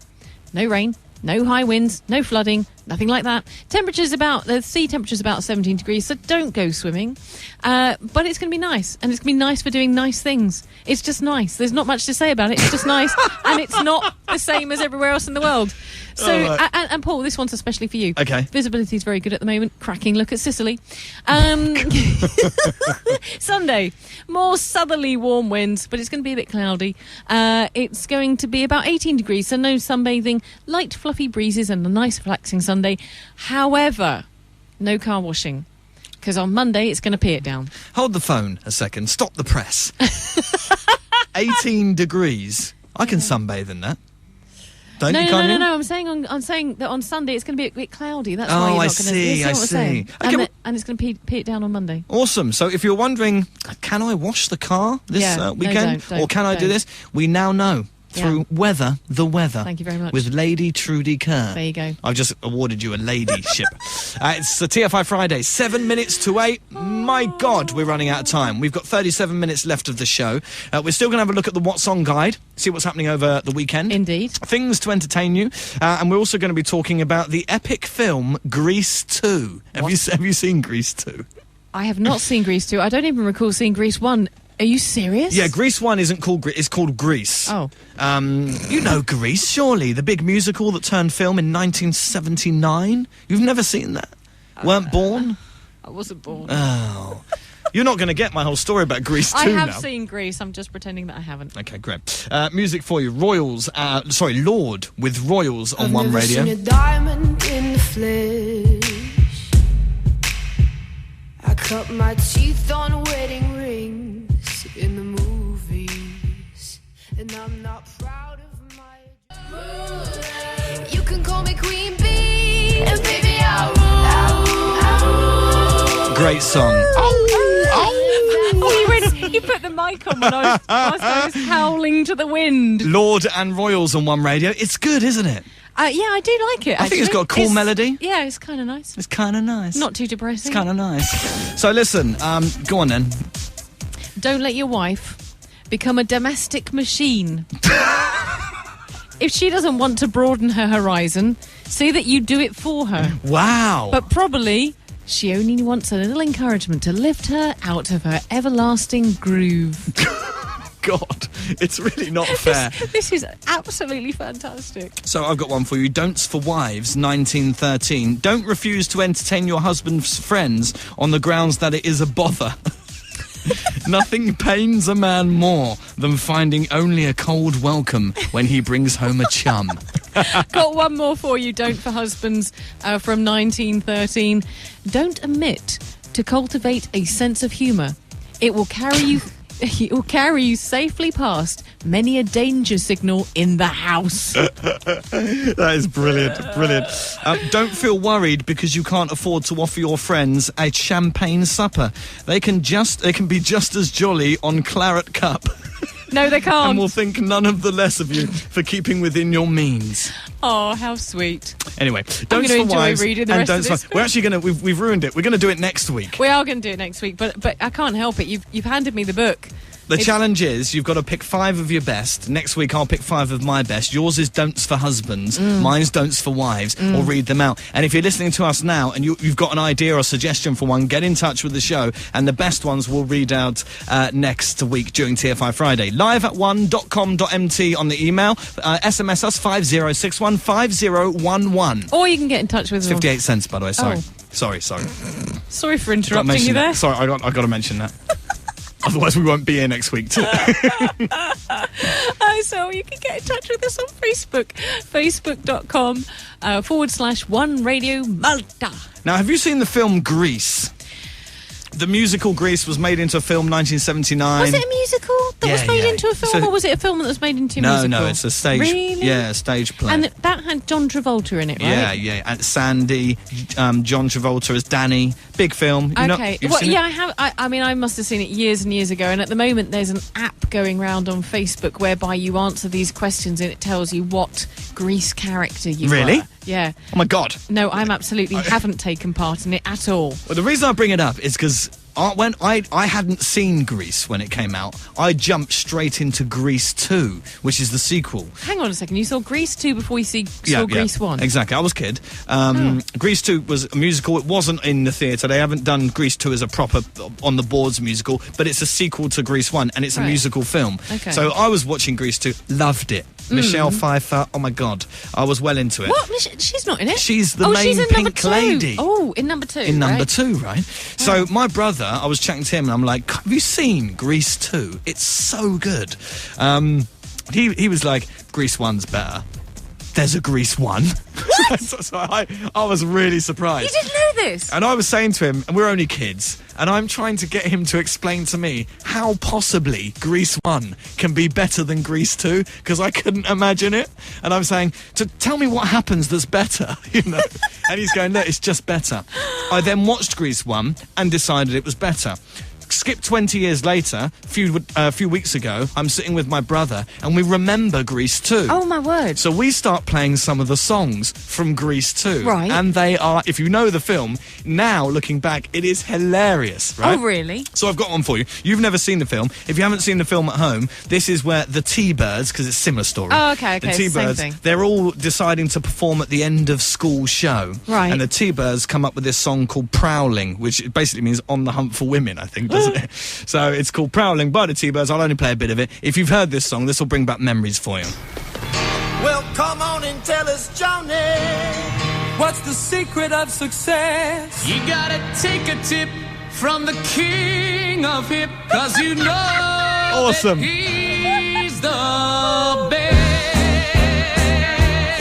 no rain. No high winds, no flooding, nothing like that. The sea temperature's about 17 degrees, so don't go swimming. But it's going to be nice, and it's going to be nice for doing nice things. It's just nice. There's not much to say about it. It's just nice, and it's not the same as everywhere else in the world. So, right. and Paul, this one's especially for you. Okay. Visibility is very good at the moment. Cracking look at Sicily. Sunday, more southerly warm winds, but it's going to be a bit cloudy. It's going to be about 18 degrees, so no sunbathing, light fluffy breezes and a nice relaxing Sunday. However, no car washing, because on Monday it's going to pee it down. Hold the phone a second. Stop the press. 18 degrees. I can sunbathe in that. Don't you, can't you? No. I'm saying that on Sunday it's going to be a bit cloudy. That's why Oh, you're not I going to. see, I see. Okay, And it's going to pee it down on Monday. Awesome. So if you're wondering, can I wash the car this Yeah, weekend? don't, or can I do don't. this? We now know through the weather. Thank you very much. With Lady Trudy Kerr. There you go. I've just awarded you a ladyship. It's the TFI Friday, 7 minutes to 8. My God, we're running out of time. We've got 37 minutes left of the show. We're still going to have a look at the What's On guide, see what's happening over the weekend. Indeed. Things to entertain you. And we're also going to be talking about the epic film Grease 2. Have you seen Grease 2? I have not seen Grease 2. I don't even recall seeing Grease 1. Are you serious? Yeah, Grease 1 isn't called Grease, it's called Grease. Oh. You know Grease, surely, the big musical that turned film in 1979? You've never seen that? Weren't born? I wasn't born. Oh. You're not going to get my whole story about Grease 2 I have now. seen Grease. I'm just pretending that I haven't. Okay, great. Music for you. Lord with Royals on One Radio. I've never seen a diamond in the flesh. I cut my teeth on wedding rings in the movies, and I'm not proud of my. You can call me Queen Bee, and baby I'll rule. Great song. You put the mic on when I was howling to the wind. Lord and Royals on One Radio. It's good, isn't it? Yeah, I do like it. I think it's got a cool melody. Yeah, it's kind of nice. It's kind of nice. Not too depressing. It's kind of nice. So listen, go on then. Don't let your wife become a domestic machine. If she doesn't want to broaden her horizon, see that you do it for her. Wow. But probably she only wants a little encouragement to lift her out of her everlasting groove. God, it's really not fair. This is absolutely fantastic. So I've got one for you. Don'ts for Wives, 1913. Don't refuse to entertain your husband's friends on the grounds that it is a bother. Nothing pains a man more than finding only a cold welcome when he brings home a chum. Got one more for you. Don't for husbands from 1913. Don't omit to cultivate a sense of humour. It will carry you It will carry you safely past many a danger signal in the house. That is brilliant. Don't feel worried because you can't afford to offer your friends a champagne supper. They can be just as jolly on claret cup. No, they can't. And will think none of the less of you for keeping within your means. Oh, how sweet. Anyway, I'm Don'ts going to for enjoy Wives reading the and rest of Don'ts this. for... We're actually going to... We've ruined it. We're going to do it next week. We are going to do it next week, but I can't help it. You've handed me the book. The challenge is you've got to pick 5 of your best. Next week I'll pick 5 of my best. Yours is Don'ts for husbands. Mine's Don'ts for wives. Or read them out. And if you're listening to us now and you've got an idea or suggestion for one, get in touch with the show. And the best ones we'll read out next week during TFI Friday. Live at 1.com.mt on the email. SMS us 5061 5011. Or you can get in touch with us. 58 cents, by the way. Sorry. Oh. Sorry. Sorry for interrupting you there. That. Sorry, I got to mention that. Otherwise, we won't be here next week, too. So you can get in touch with us on Facebook, facebook.com /One Radio Malta. Now, have you seen the film Grease? The musical Grease was made into a film 1979. Was it a musical that was made into a film, or was it a film that was made into a musical? No, it's a stage. Really? Yeah, a stage play. And that had John Travolta in it, right? Yeah. And Sandy, John Travolta as Danny. Big film. Okay. I have. I mean, I must have seen it years and years ago. And at the moment, there's an app going around on Facebook whereby you answer these questions and it tells you what Grease character you Really? were. Yeah. Oh my God. No, I'm absolutely haven't taken part in it at all. Well, the reason I bring it up is because when I hadn't seen Grease when it came out, I jumped straight into Grease 2, which is the sequel. Hang on a second. You saw Grease 2 before you saw Grease 1? Exactly. I was a kid. Grease 2 was a musical. It wasn't in the theatre. They haven't done Grease 2 as a proper on the boards musical, but it's a sequel to Grease 1, and it's a musical film. Okay. So I was watching Grease 2, loved it. Michelle Pfeiffer, oh my God. I was well into it. What? She's not in it? She's the main she's in number pink 2. lady. Oh, in number 2. In number 2, right? So my brother, I was chatting to him and I'm like, have you seen Grease 2? It's so good. He was like, Grease 1's better. There's a Grease 1. What? so I was really surprised. You didn't know this? And I was saying to him, and we're only kids, and I'm trying to get him to explain to me how possibly Grease 1 can be better than Grease 2, because I couldn't imagine it. And I'm saying, tell me what happens that's better, you know? And he's going, look, it's just better. I then watched Grease 1 and decided it was better. Skip 20 years later, a few weeks ago, I'm sitting with my brother and we remember Grease 2. Oh, my word. So we start playing some of the songs from Grease 2. Right. And they are, if you know the film, now looking back, it is hilarious, right? Oh, really? So I've got one for you. You've never seen the film. If you haven't seen the film at home, this is where the T-Birds, because it's a similar story. Oh, okay, The it's the same T-Birds, thing. they're all deciding to perform at the end of school show. Right. And the T-Birds come up with this song called Prowling, which basically means on the hunt for women, I think, doesn't it? So it's called Prowling by the T-Birds. I'll only play a bit of it. If you've heard this song, this will bring back memories for you. Well, come on and tell us, Johnny, what's the secret of success? You gotta take a tip from the king of hip, 'cause you know Awesome. that he's the best.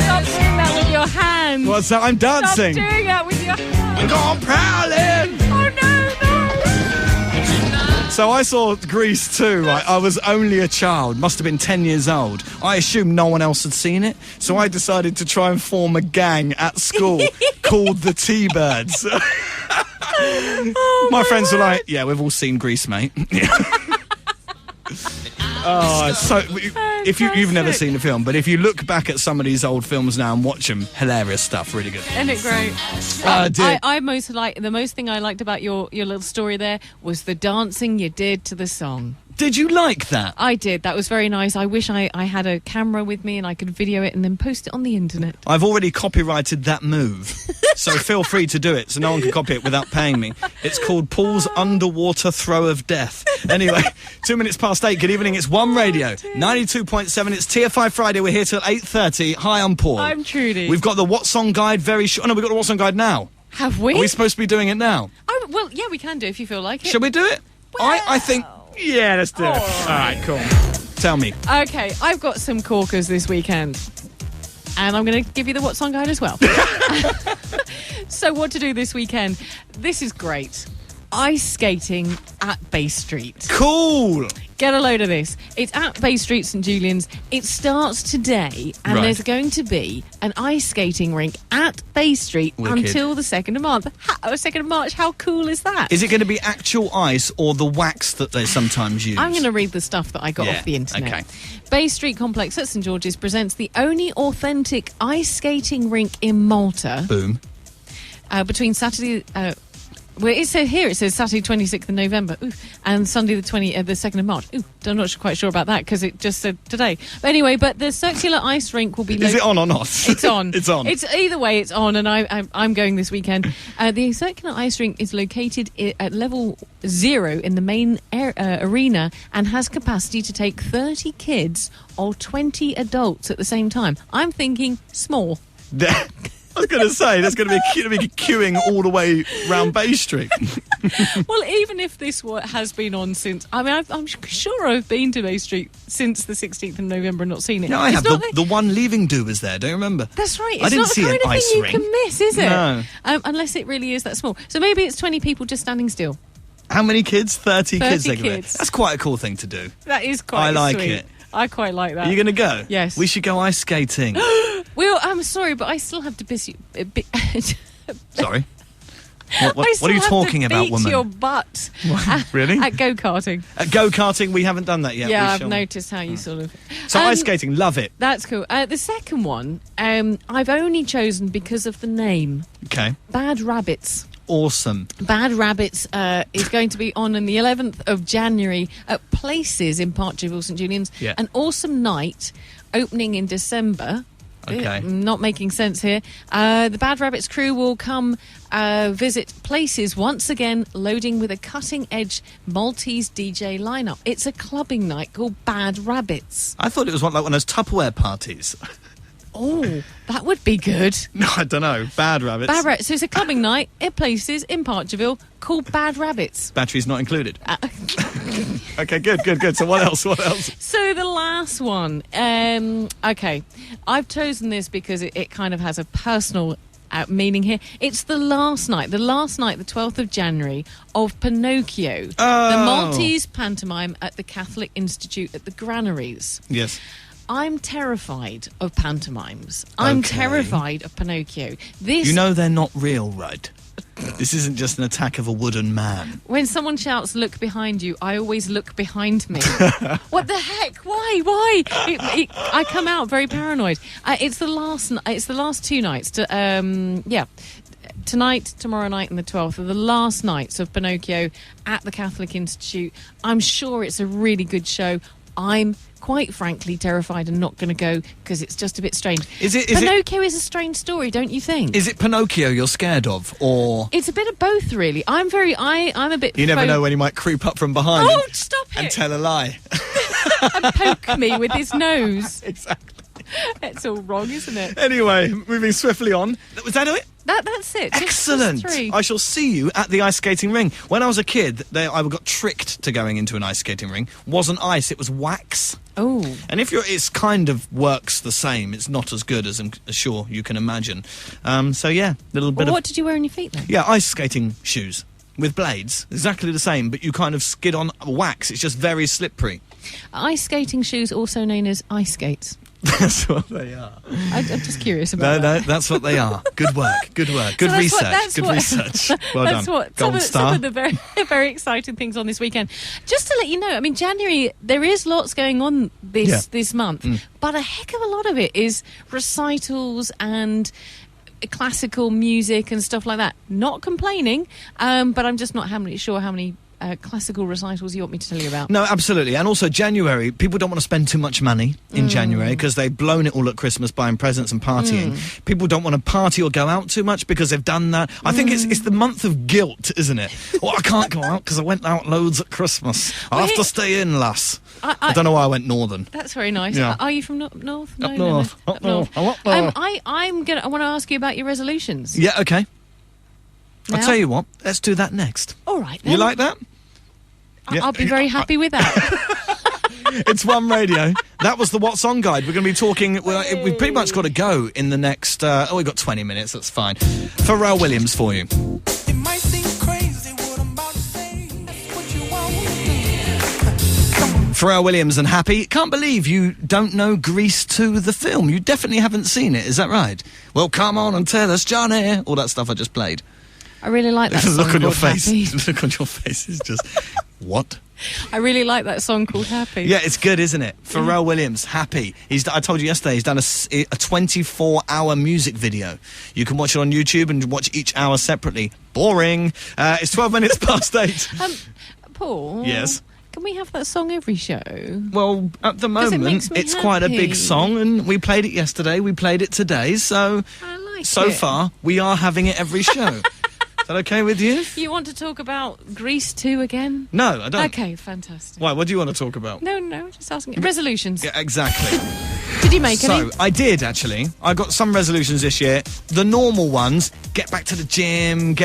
Stop doing that with your hands. What's that? I'm dancing. Stop doing that with your hands. I'm going prowling. Oh, no. So I saw Grease 2, right? I was only a child, must have been 10 years old. I assumed no one else had seen it, so I decided to try and form a gang at school called the T-Birds. My friends were like, yeah, we've all seen Grease, mate. Oh, so if you've never seen the film, but if you look back at some of these old films now and watch them, hilarious stuff, really good. Isn't it great? The most thing I liked about your little story there was the dancing you did to the song. Did you like that? I did. That was very nice. I wish I had a camera with me and I could video it and then post it on the internet. I've already copyrighted that move, so feel free to do it so no one can copy it without paying me. It's called Paul's Underwater Throw of Death. Anyway, 8:02. Good evening. It's One Radio, 92.7. It's TFI Friday. We're here till 8:30. Hi, I'm Paul. I'm Trudy. We've got the What Song Guide very short. Oh, no, we've got the What Song Guide now. Have we? Are we supposed to be doing it now? Oh, well, yeah, we can do if you feel like it. Shall we do it? I think... Yeah, let's do it. All right, cool. Tell me. Okay, I've got some corkers this weekend. And I'm going to give you the What Song Guide as well. So what to do this weekend? This is great. ice skating at Bay Street. Cool. Get a load of this. It's at Bay Street, St Julian's. It starts today, and Right. there's going to be an ice skating rink at Bay Street Wicked. until the 2nd of March. 2nd of March, how cool is that? Is it going to be actual ice or the wax that they sometimes use? I'm going to read the stuff that I got Yeah, off the internet. okay. Bay Street Complex at St George's presents the only authentic ice skating rink in Malta Boom. between Saturday... well, it says Saturday 26th of November and Sunday the 2nd of March. I'm not quite sure about that because it just said today. But anyway, the circular ice rink will be... Is it on or not? It's on. It's on. It's either way, it's on, and I'm going this weekend. The circular ice rink is located at level 0 in the main arena and has capacity to take 30 kids or 20 adults at the same time. I'm thinking small. I was going to say, there's going to be queuing all the way round Bay Street. Well, even if this has been on since... I mean, I'm sure I've been to Bay Street since the 16th of November and not seen it. No, I It's have. not The one leaving do was there, don't you remember? That's right. It's I didn't not see the an kind of ice thing rink. you can miss, is it? No. Unless it really is that small. So maybe it's 20 people just standing still. How many kids? 30 kids. 30 they can kids. That's quite a cool thing to do. That is quite I like sweet. it. I quite like that. Are you going to go? Yes. We should go ice skating. Well, I'm sorry, but I still have to piss you... Sorry. I What still are you have talking to about, beat woman? your butt. Really? At go-karting. Go-karting, we haven't done that yet. Yeah, We I've shall. noticed how you sort of... So ice skating, love it. That's cool. The second one, I've only chosen because of the name. Okay. Bad Rabbits. Awesome. Bad Rabbits is going to be on the 11th of January at Places in Parkdale, St Julian's. Yeah. An awesome night opening in December. Okay. Not making sense here. The Bad Rabbits crew will come visit Places once again, loading with a cutting-edge Maltese DJ lineup. It's a clubbing night called Bad Rabbits. I thought it was like one of those Tupperware parties. Oh, that would be good. No, I don't know. Bad Rabbits. Bad Rabbits. So it's a clubbing night at Places in Parkdale called Bad Rabbits. Batteries not included. Okay, good. So what else? So the last one. Okay, I've chosen this because it kind of has a personal meaning here. It's the last night, the 12th of January, of Pinocchio, the Maltese pantomime at the Catholic Institute at the Granaries. Yes. I'm terrified of pantomimes. I'm Okay. terrified of Pinocchio. This, You know they're not real, right? This isn't just an attack of a wooden man. when someone shouts, "Look behind you," I always look behind me. What the heck? Why? I come out very paranoid. It's the last two nights. Tonight, tomorrow night, and the 12th are the last nights of Pinocchio at the Catholic Institute. I'm sure it's a really good show. I'm quite frankly terrified and not going to go because it's just a bit strange. Pinocchio is a strange story, don't you think? Is it Pinocchio you're scared of, or It's a bit of both, really. I'm a bit... you never know when he might creep up from behind Oh, stop it! and tell a lie? And poke me with his nose. Exactly. It's all wrong, isn't it? Anyway, moving swiftly on. Was that it? That's it. Just Excellent. three. I shall see you at the ice skating ring. When I was a kid, I got tricked to going into an ice skating ring. Wasn't ice, it was wax. Oh. And it's kind of works the same. It's not as good as I'm sure you can imagine. So yeah, little bit Well, of... what did you wear on your feet, then? Yeah, ice skating shoes with blades. Exactly the same, but you kind of skid on wax. It's just very slippery. Ice skating shoes, also known as ice skates. That's what they are. I'm just curious about No, that. that's what they are. Good work. Good So research. that's Good what- research. Well That's done. what Gold some star. of the very, very exciting things on this weekend. Just to let you know, I mean, January, there is lots going on this month, but a heck of a lot of it is recitals and classical music and stuff like that. Not complaining, but I'm just not sure how many classical recitals you want me to tell you about. No, absolutely. And also January, people don't want to spend too much money in January because they've blown it all at Christmas buying presents and partying. People don't want to party or go out too much because they've done that. I think it's the month of guilt, isn't it? Well, I can't go out because I went out loads at Christmas. I have to stay in, lass. I don't know why I went northern. That's very nice. Yeah. Are you from north? No, Up north. No. Up north. I'm up north. I want to ask you about your resolutions. Yeah, okay. I'll Now? tell you what, let's do that next. All right, then. You like that? Yeah. I'll be very happy with that. It's One Radio. That was the What's On Guide. We're going to be talking... we've pretty much got to go in the next... we've got 20 minutes. That's fine. Pharrell Williams for you. It might seem crazy what I'm about to Pharrell Williams and Happy. Can't believe you don't know Grease 2, the film. You definitely haven't seen it, is that right? Well, come on and tell us, Johnny. All that stuff I just played. I really like that The song look on your called face. Happy. The look on your face is just... What? I really like that song called Happy. Yeah, it's good, isn't it? Pharrell Williams, Happy. I told you yesterday, he's done a 24-hour music video. You can watch it on YouTube and watch each hour separately. Boring. It's 12 minutes past 8. Paul? Yes? Can we have that song every show? Well, at the moment, makes me it's quite a big happy. song, and we played it yesterday, we played it today, so... I like So it. far, we are having it every show. Is that okay with you? You want to talk about Grease 2 again? No, I don't. Okay, fantastic. Why? What do you want to talk about? No, just asking. Resolutions. Yeah, exactly. Did you make any? So, I did, actually. I got some resolutions this year. The normal ones, get back to the gym,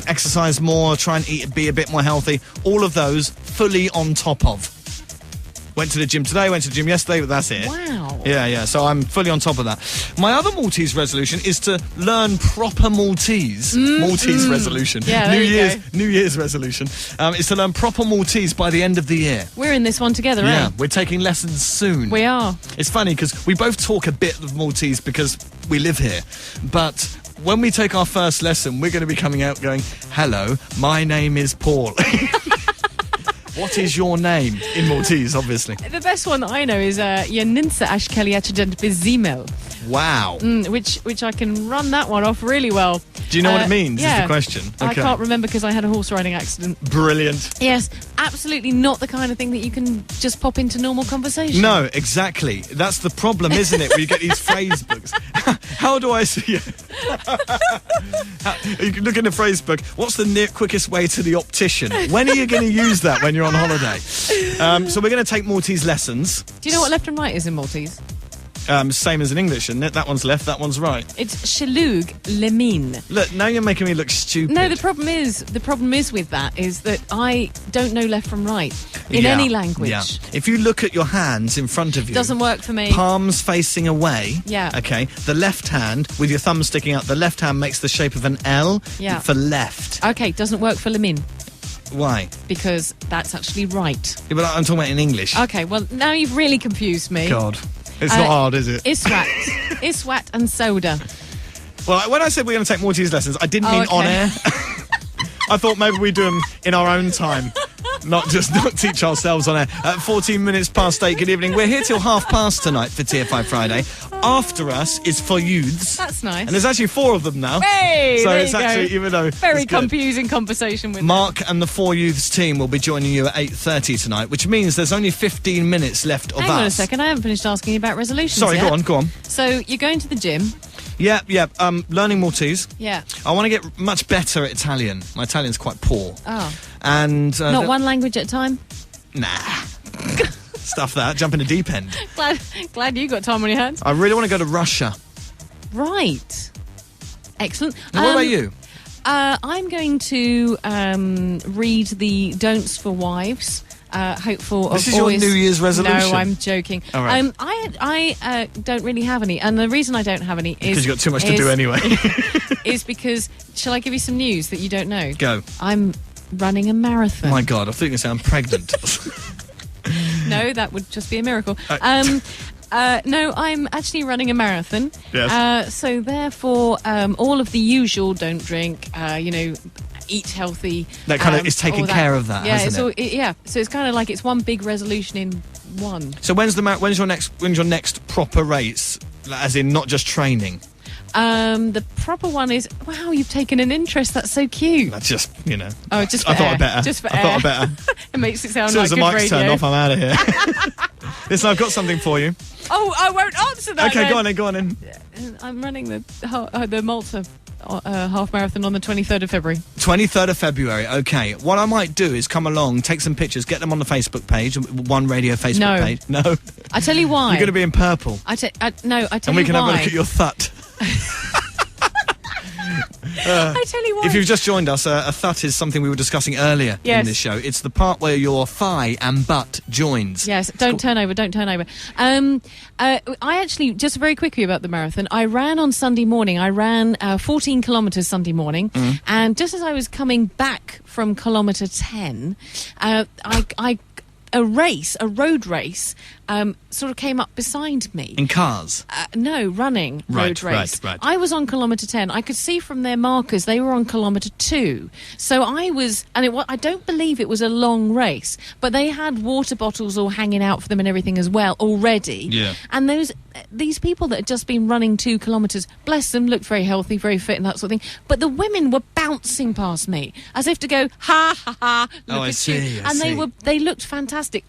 exercise more, try and be a bit more healthy. All of those, fully on top of. Went to the gym today, went to the gym yesterday, but that's it. Wow. Yeah, so I'm fully on top of that. My other Maltese resolution is to learn proper Maltese. Maltese resolution. Yeah, there you go. New Year's resolution is to learn proper Maltese by the end of the year. We're in this one together, Yeah, eh? we're taking lessons soon. We are. It's funny because we both talk a bit of Maltese because we live here. But when we take our first lesson, we're going to be coming out going, "Hello, my name is Paul." What is your name? In Maltese, obviously. The best one that I know is Yaninsa Ashkaliachident Bizimel, Wow. which I can run that one off really well. Do you know what it means, yeah. is the question? I Okay. can't remember because I had a horse riding accident. Brilliant. Yes, absolutely not the kind of thing that you can just pop into normal conversation. No, exactly. That's the problem, isn't it? Where you get these phrase books. How do I see it? You can look in the phrase book. What's the quickest way to the optician? When are you going to use that when you're on holiday? So we're going to take Maltese lessons. Do you know what left and right is in Maltese? Same as in English, isn't it? That one's left, that one's right. It's Shalug Lemin. Look, now you're making me look stupid. No, the problem is with that is that I don't know left from right in Yeah, any language. Yeah. If you look at your hands in front of you, Doesn't work for me. palms facing away. Yeah. Okay. The left hand with your thumb sticking out. The left hand makes the shape of an L. Yeah. For left. Okay, doesn't work for Lemin Why? because that's actually right. Yeah, but I'm talking about in English. Okay, well now you've really confused me. God, it's not hard, is it? Iswat and soda. Well, when I said we're going to take Maltese lessons, I didn't mean okay. on air. I thought maybe we'd do them in our own time. Not teach ourselves on air. 14 minutes past 8, good evening. We're here till 1:30 tonight for TFI Friday. After us is For Youths. That's nice. And there's actually 4 of them now. Hey, so there it's you actually, go. even though... Very it's good. confusing conversation with Mark and the 4 Youths team will be joining you at 8:30 tonight, which means there's only 15 minutes left of Hang us. on a second, I haven't finished asking you about resolutions Sorry, yet. go on. So you're going to the gym. Yeah. Learning Maltese. Yeah. I want to get much better at Italian. My Italian's quite poor. Oh. And... Not one language at a time? Nah. Stuff that. Jump in the deep end. Glad you got time on your hands. I really want to go to Russia. Right. Excellent. And what about you? I'm going to read the Don'ts for Wives. Hopeful. This of is your always... New Year's resolution? No, I'm joking. All right. I don't really have any, and the reason I don't have any is Because you've got too much to do anyway. is because, shall I give you some news that you don't know? Go. I'm running a marathon. Oh my God, I think you sound pregnant. No, that would just be a miracle. No, I'm actually running a marathon. Yes. So therefore, all of the usual, don't drink, eat healthy. That kind of is taking all that. care of that, Yeah, hasn't it? Yeah. So it's kind of like it's one big resolution in one. So when's your next proper race? As in not just training? The proper one is, wow, you've taken an interest. That's so cute. That's just, Oh, just for I thought air. I'd better. Just for I air. thought I'd better. It makes it sound As soon like as the good mic's radio. turned off, I'm out of here. Listen, I've got something for you. Oh, I won't answer that. Okay, then. go on in. I'm running the Malta half marathon on the 23rd of February. 23rd of February, okay. What I might do is come along, take some pictures, get them on the Facebook page, One Radio Facebook No. page. No. I tell you why. You're going to be in purple. I tell And you we can why. have a look at your thut. I tell you why. If you've just joined us, a thut is something we were discussing earlier Yes. in this show. It's the part where your thigh and butt joins. Yes, don't turn over. I actually, just very quickly about the marathon, I ran on Sunday morning. I ran 14 kilometres Sunday morning, and just as I was coming back from kilometre 10, I a road race, sort of came up beside me. In cars? No, running road race. Right. I was on kilometre 10. I could see from their markers they were on kilometre 2. So I was, I don't believe it was a long race, but they had water bottles all hanging out for them and everything as well already. Yeah. And these people that had just been running 2 kilometres, bless them, looked very healthy, very fit and that sort of thing. But the women were bouncing past me as if to go, ha, ha, ha, look at you. And they looked fantastic.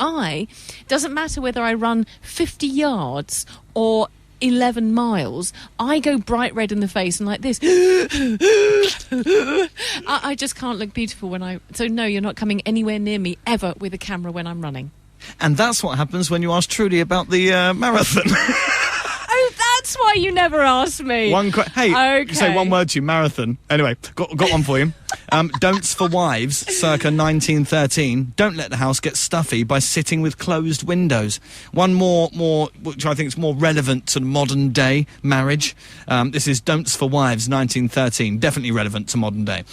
Doesn't matter whether I run 50 yards or 11 miles, I go bright red in the face and like this. I just can't look beautiful so no, you're not coming anywhere near me ever with a camera when I'm running. And that's what happens when you ask Trudy about the marathon. Oh, that's why you never ask me. Hey, okay. Say one word to you, marathon. Anyway, got one for you. Don'ts for wives, circa 1913. Don't let the house get stuffy by sitting with closed windows. One more, which I think is more relevant to modern day marriage. This is Don'ts for wives, 1913. Definitely relevant to modern day.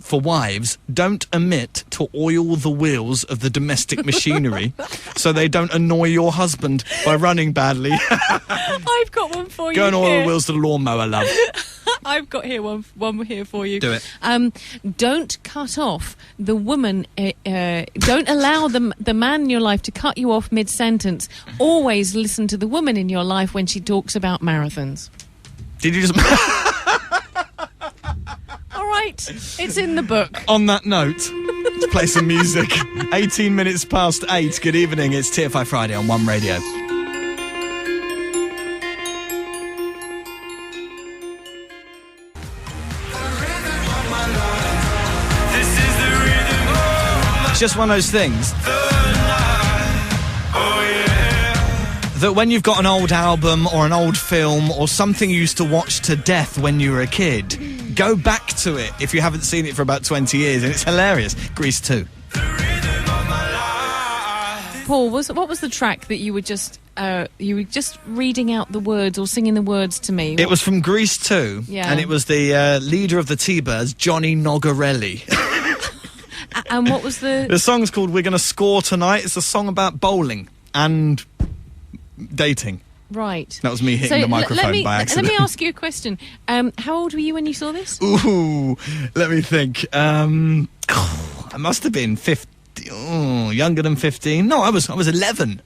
For wives, don't omit to oil the wheels of the domestic machinery so they don't annoy your husband by running badly. I've got one for you. Go and oil the wheels to the lawnmower, love. I've got one here for you. Do it. Don't cut off the woman. Don't allow the man in your life to cut you off mid-sentence. Always listen to the woman in your life when she talks about marathons. Did you just... All right, it's in the book. On that note, let's play some music. 18 minutes past 8. Good evening. It's TFI Friday on One Radio. It's just one of those things that when you've got an old album or an old film or something you used to watch to death when you were a kid, go back to it if you haven't seen it for about 20 years, and it's hilarious. Grease 2. Paul, what was the track that you were just reading out the words or singing the words to me? It was from Grease 2, and it was the leader of the T-Birds, Johnny Nogarelli. And what was the... The song's called We're Gonna Score Tonight. It's a song about bowling and dating. Right. That was me hitting the microphone by accident. Let me ask you a question. How old were you when you saw this? Ooh, let me think. I must have been 50. Oh, younger than 15. No, I was 11.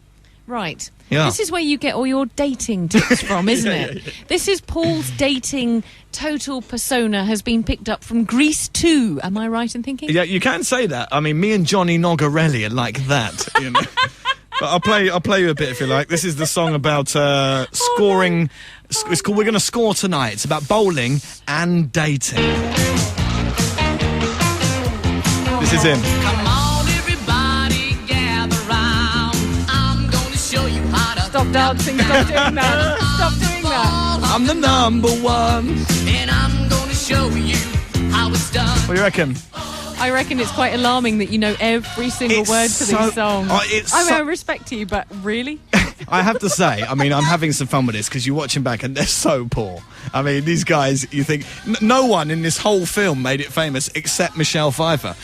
Right. Yeah. This is where you get all your dating tips from, isn't it? Yeah. This is Paul's dating total persona has been picked up from Grease 2. Am I right in thinking? Yeah, you can say that. I mean, me and Johnny Nogarelli are like that, you know. But I'll play you a bit if you like. This is the song about scoring. Oh, no. It's called We're Gonna Score Tonight. It's about bowling and dating. This is him. Come on, everybody, gather round. I'm gonna show you how to stop dancing. Stop doing that. Stop doing that. I'm the number one, and I'm gonna show you how it's done. What do you reckon? I reckon it's quite alarming that you know every single word to these songs. I respect you, but really? I have to say, I mean, I'm having some fun with this because you watch them back and they're so poor. I mean, these guys, you think, no one in this whole film made it famous except Michelle Pfeiffer.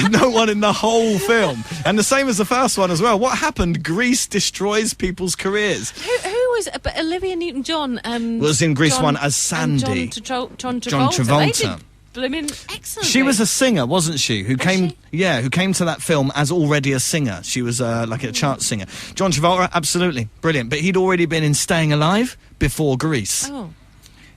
No one in the whole film. And the same as the first one as well. What happened? Grease destroys people's careers. Who was... But Olivia Newton-John... was in Grease 1 as Sandy. John Travolta. John Travolta. Blimmin' excellent. She was a singer, wasn't she? Who came to that film as already a singer. She was like a chart singer. John Travolta, absolutely brilliant. But he'd already been in Staying Alive before Grease. Oh.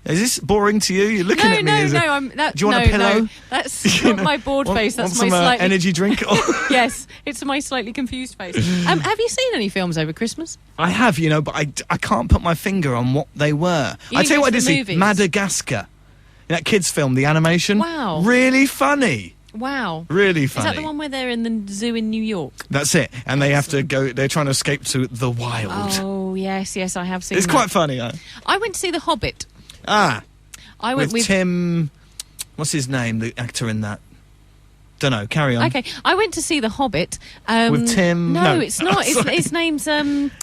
Is this boring to you? You're looking at me. No. Do you want a pillow? No, that's not my bored face. That's my slightly energy drink. Yes, it's my slightly confused face. Have you seen any films over Christmas? I have, but I can't put my finger on what they were. I tell you what I did see: Madagascar. That kids' film, the animation. Wow. Really funny. Wow. Really funny. Is that the one where they're in the zoo in New York? That's it. And they have to go, they're trying to escape to the wild. Oh, yes, I have seen It's quite funny, huh? I went to see The Hobbit. I went with Tim... What's his name, the actor in that? Don't know, carry on. Okay, I went to see The Hobbit. With Tim... No, it's not. His name's...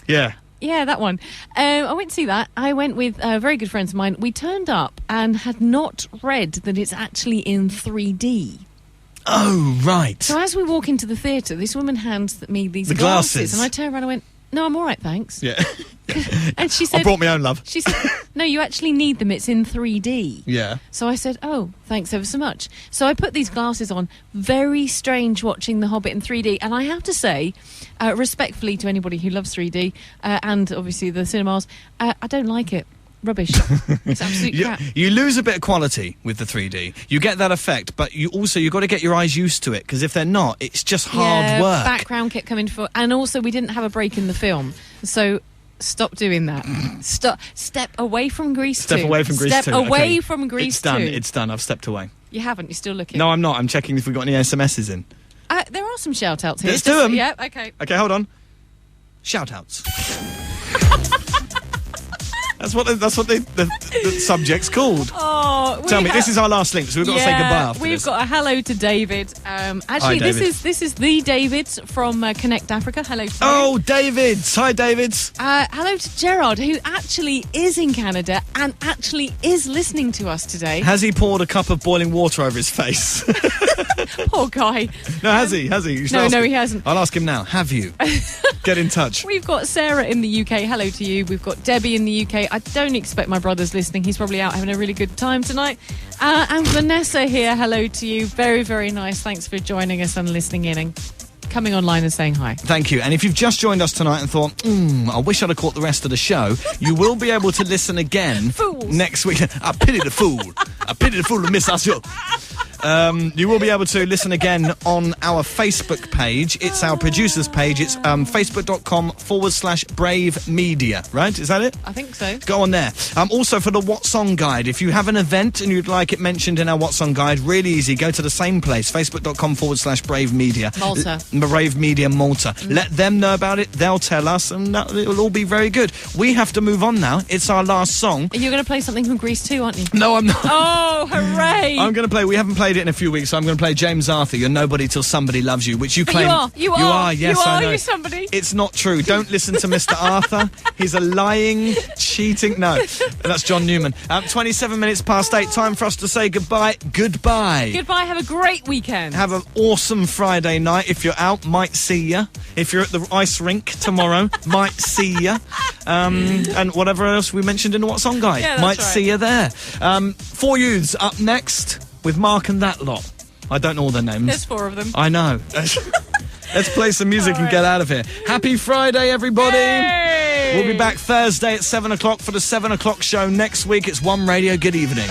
Yeah. Yeah, that one. I went to see that. I went with very good friends of mine. We turned up and had not read that it's actually in 3D. Oh, right. So as we walk into the theatre, this woman hands me these The glasses. and I turned around and went, "No, I'm all right, thanks." Yeah. And she said, I brought my own, love. She said, "No, you actually need them. It's in 3D." Yeah. So I said, "Oh, thanks ever so much." So I put these glasses on. Very strange watching The Hobbit in 3D. And I have to say, respectfully to anybody who loves 3D, and obviously the cinemas, I don't like it. Rubbish. It's absolute crap. You lose a bit of quality with the 3D. You get that effect, but you've got to get your eyes used to it, because if they're not, it's just hard work. Background kept coming for, and also we didn't have a break in the film, so stop doing that. Step away from Grease. Step away from Grease 2. Step away Okay. from Grease It's done. 2. It's done. I've stepped away. You haven't. You're still looking. No, I'm not. I'm checking if we've got any SMSs in. There are some shout outs here. Let's do them. Yeah. Okay. Okay, hold on. Shout outs. That's what the subject's called. Oh, Tell me, this is our last link, so we've got to say goodbye after we've this. got a hello to David. Actually, Hi, David. this is the David from Connect Africa. Hello to you. Oh, Davids. Hi, Davids. Hello to Gerard, who actually is in Canada and actually is listening to us today. Has he poured a cup of boiling water over his face? Poor guy. No, has he? Has he? You should ask No, him. he hasn't. I'll ask him now. Have you? Get in touch. We've got Sarah in the UK. Hello to you. We've got Debbie in the UK. I don't expect my brother's listening. He's probably out having a really good time tonight. And Vanessa here. Hello to you. Very, very nice. Thanks for joining us and listening in and coming online and saying hi. Thank you. And if you've just joined us tonight and thought, I wish I'd have caught the rest of the show, you will be able to listen again Fools. next week. I pity the fool. I pity the fool who missed our show. You will be able to listen again on our Facebook page. It's our producers page. It's facebook.com/Brave Media, right? Is that it? I think so. Go on there. Also for the What Song Guide, if you have an event and you'd like it mentioned in our What Song Guide, really easy. Go to the same place, facebook.com/Brave Media. Malta. Brave Media Malta. Let them know about it. They'll tell us, and it'll all be very good. We have to move on now. It's our last song. You're going to play something from Grease 2, aren't you? No, I'm not. Oh, hooray! I'm going to play. We haven't played it in a few weeks, so I'm going to play James Arthur. You're nobody till somebody loves you, which you claim. You are. Yes, you are. I know. You're somebody. It's not true. Don't listen to Mr. Arthur. He's a lying, cheating. No, that's John Newman. 27 minutes past 8. Time for us to say goodbye. Goodbye. Goodbye. Have a great weekend. Have an awesome Friday night. If you're out, might see ya. If you're at the ice rink tomorrow, might see ya. And whatever else we mentioned in the What Song Guide, Yeah, that's might right. see you there. 4 Youths up next with Mark and that lot. I don't know all their names. There's 4 of them. I know. Let's play some music and get out of here. Happy Friday, everybody. Yay! We'll be back Thursday at 7 o'clock for the 7 o'clock show next week. It's One Radio. Good evening.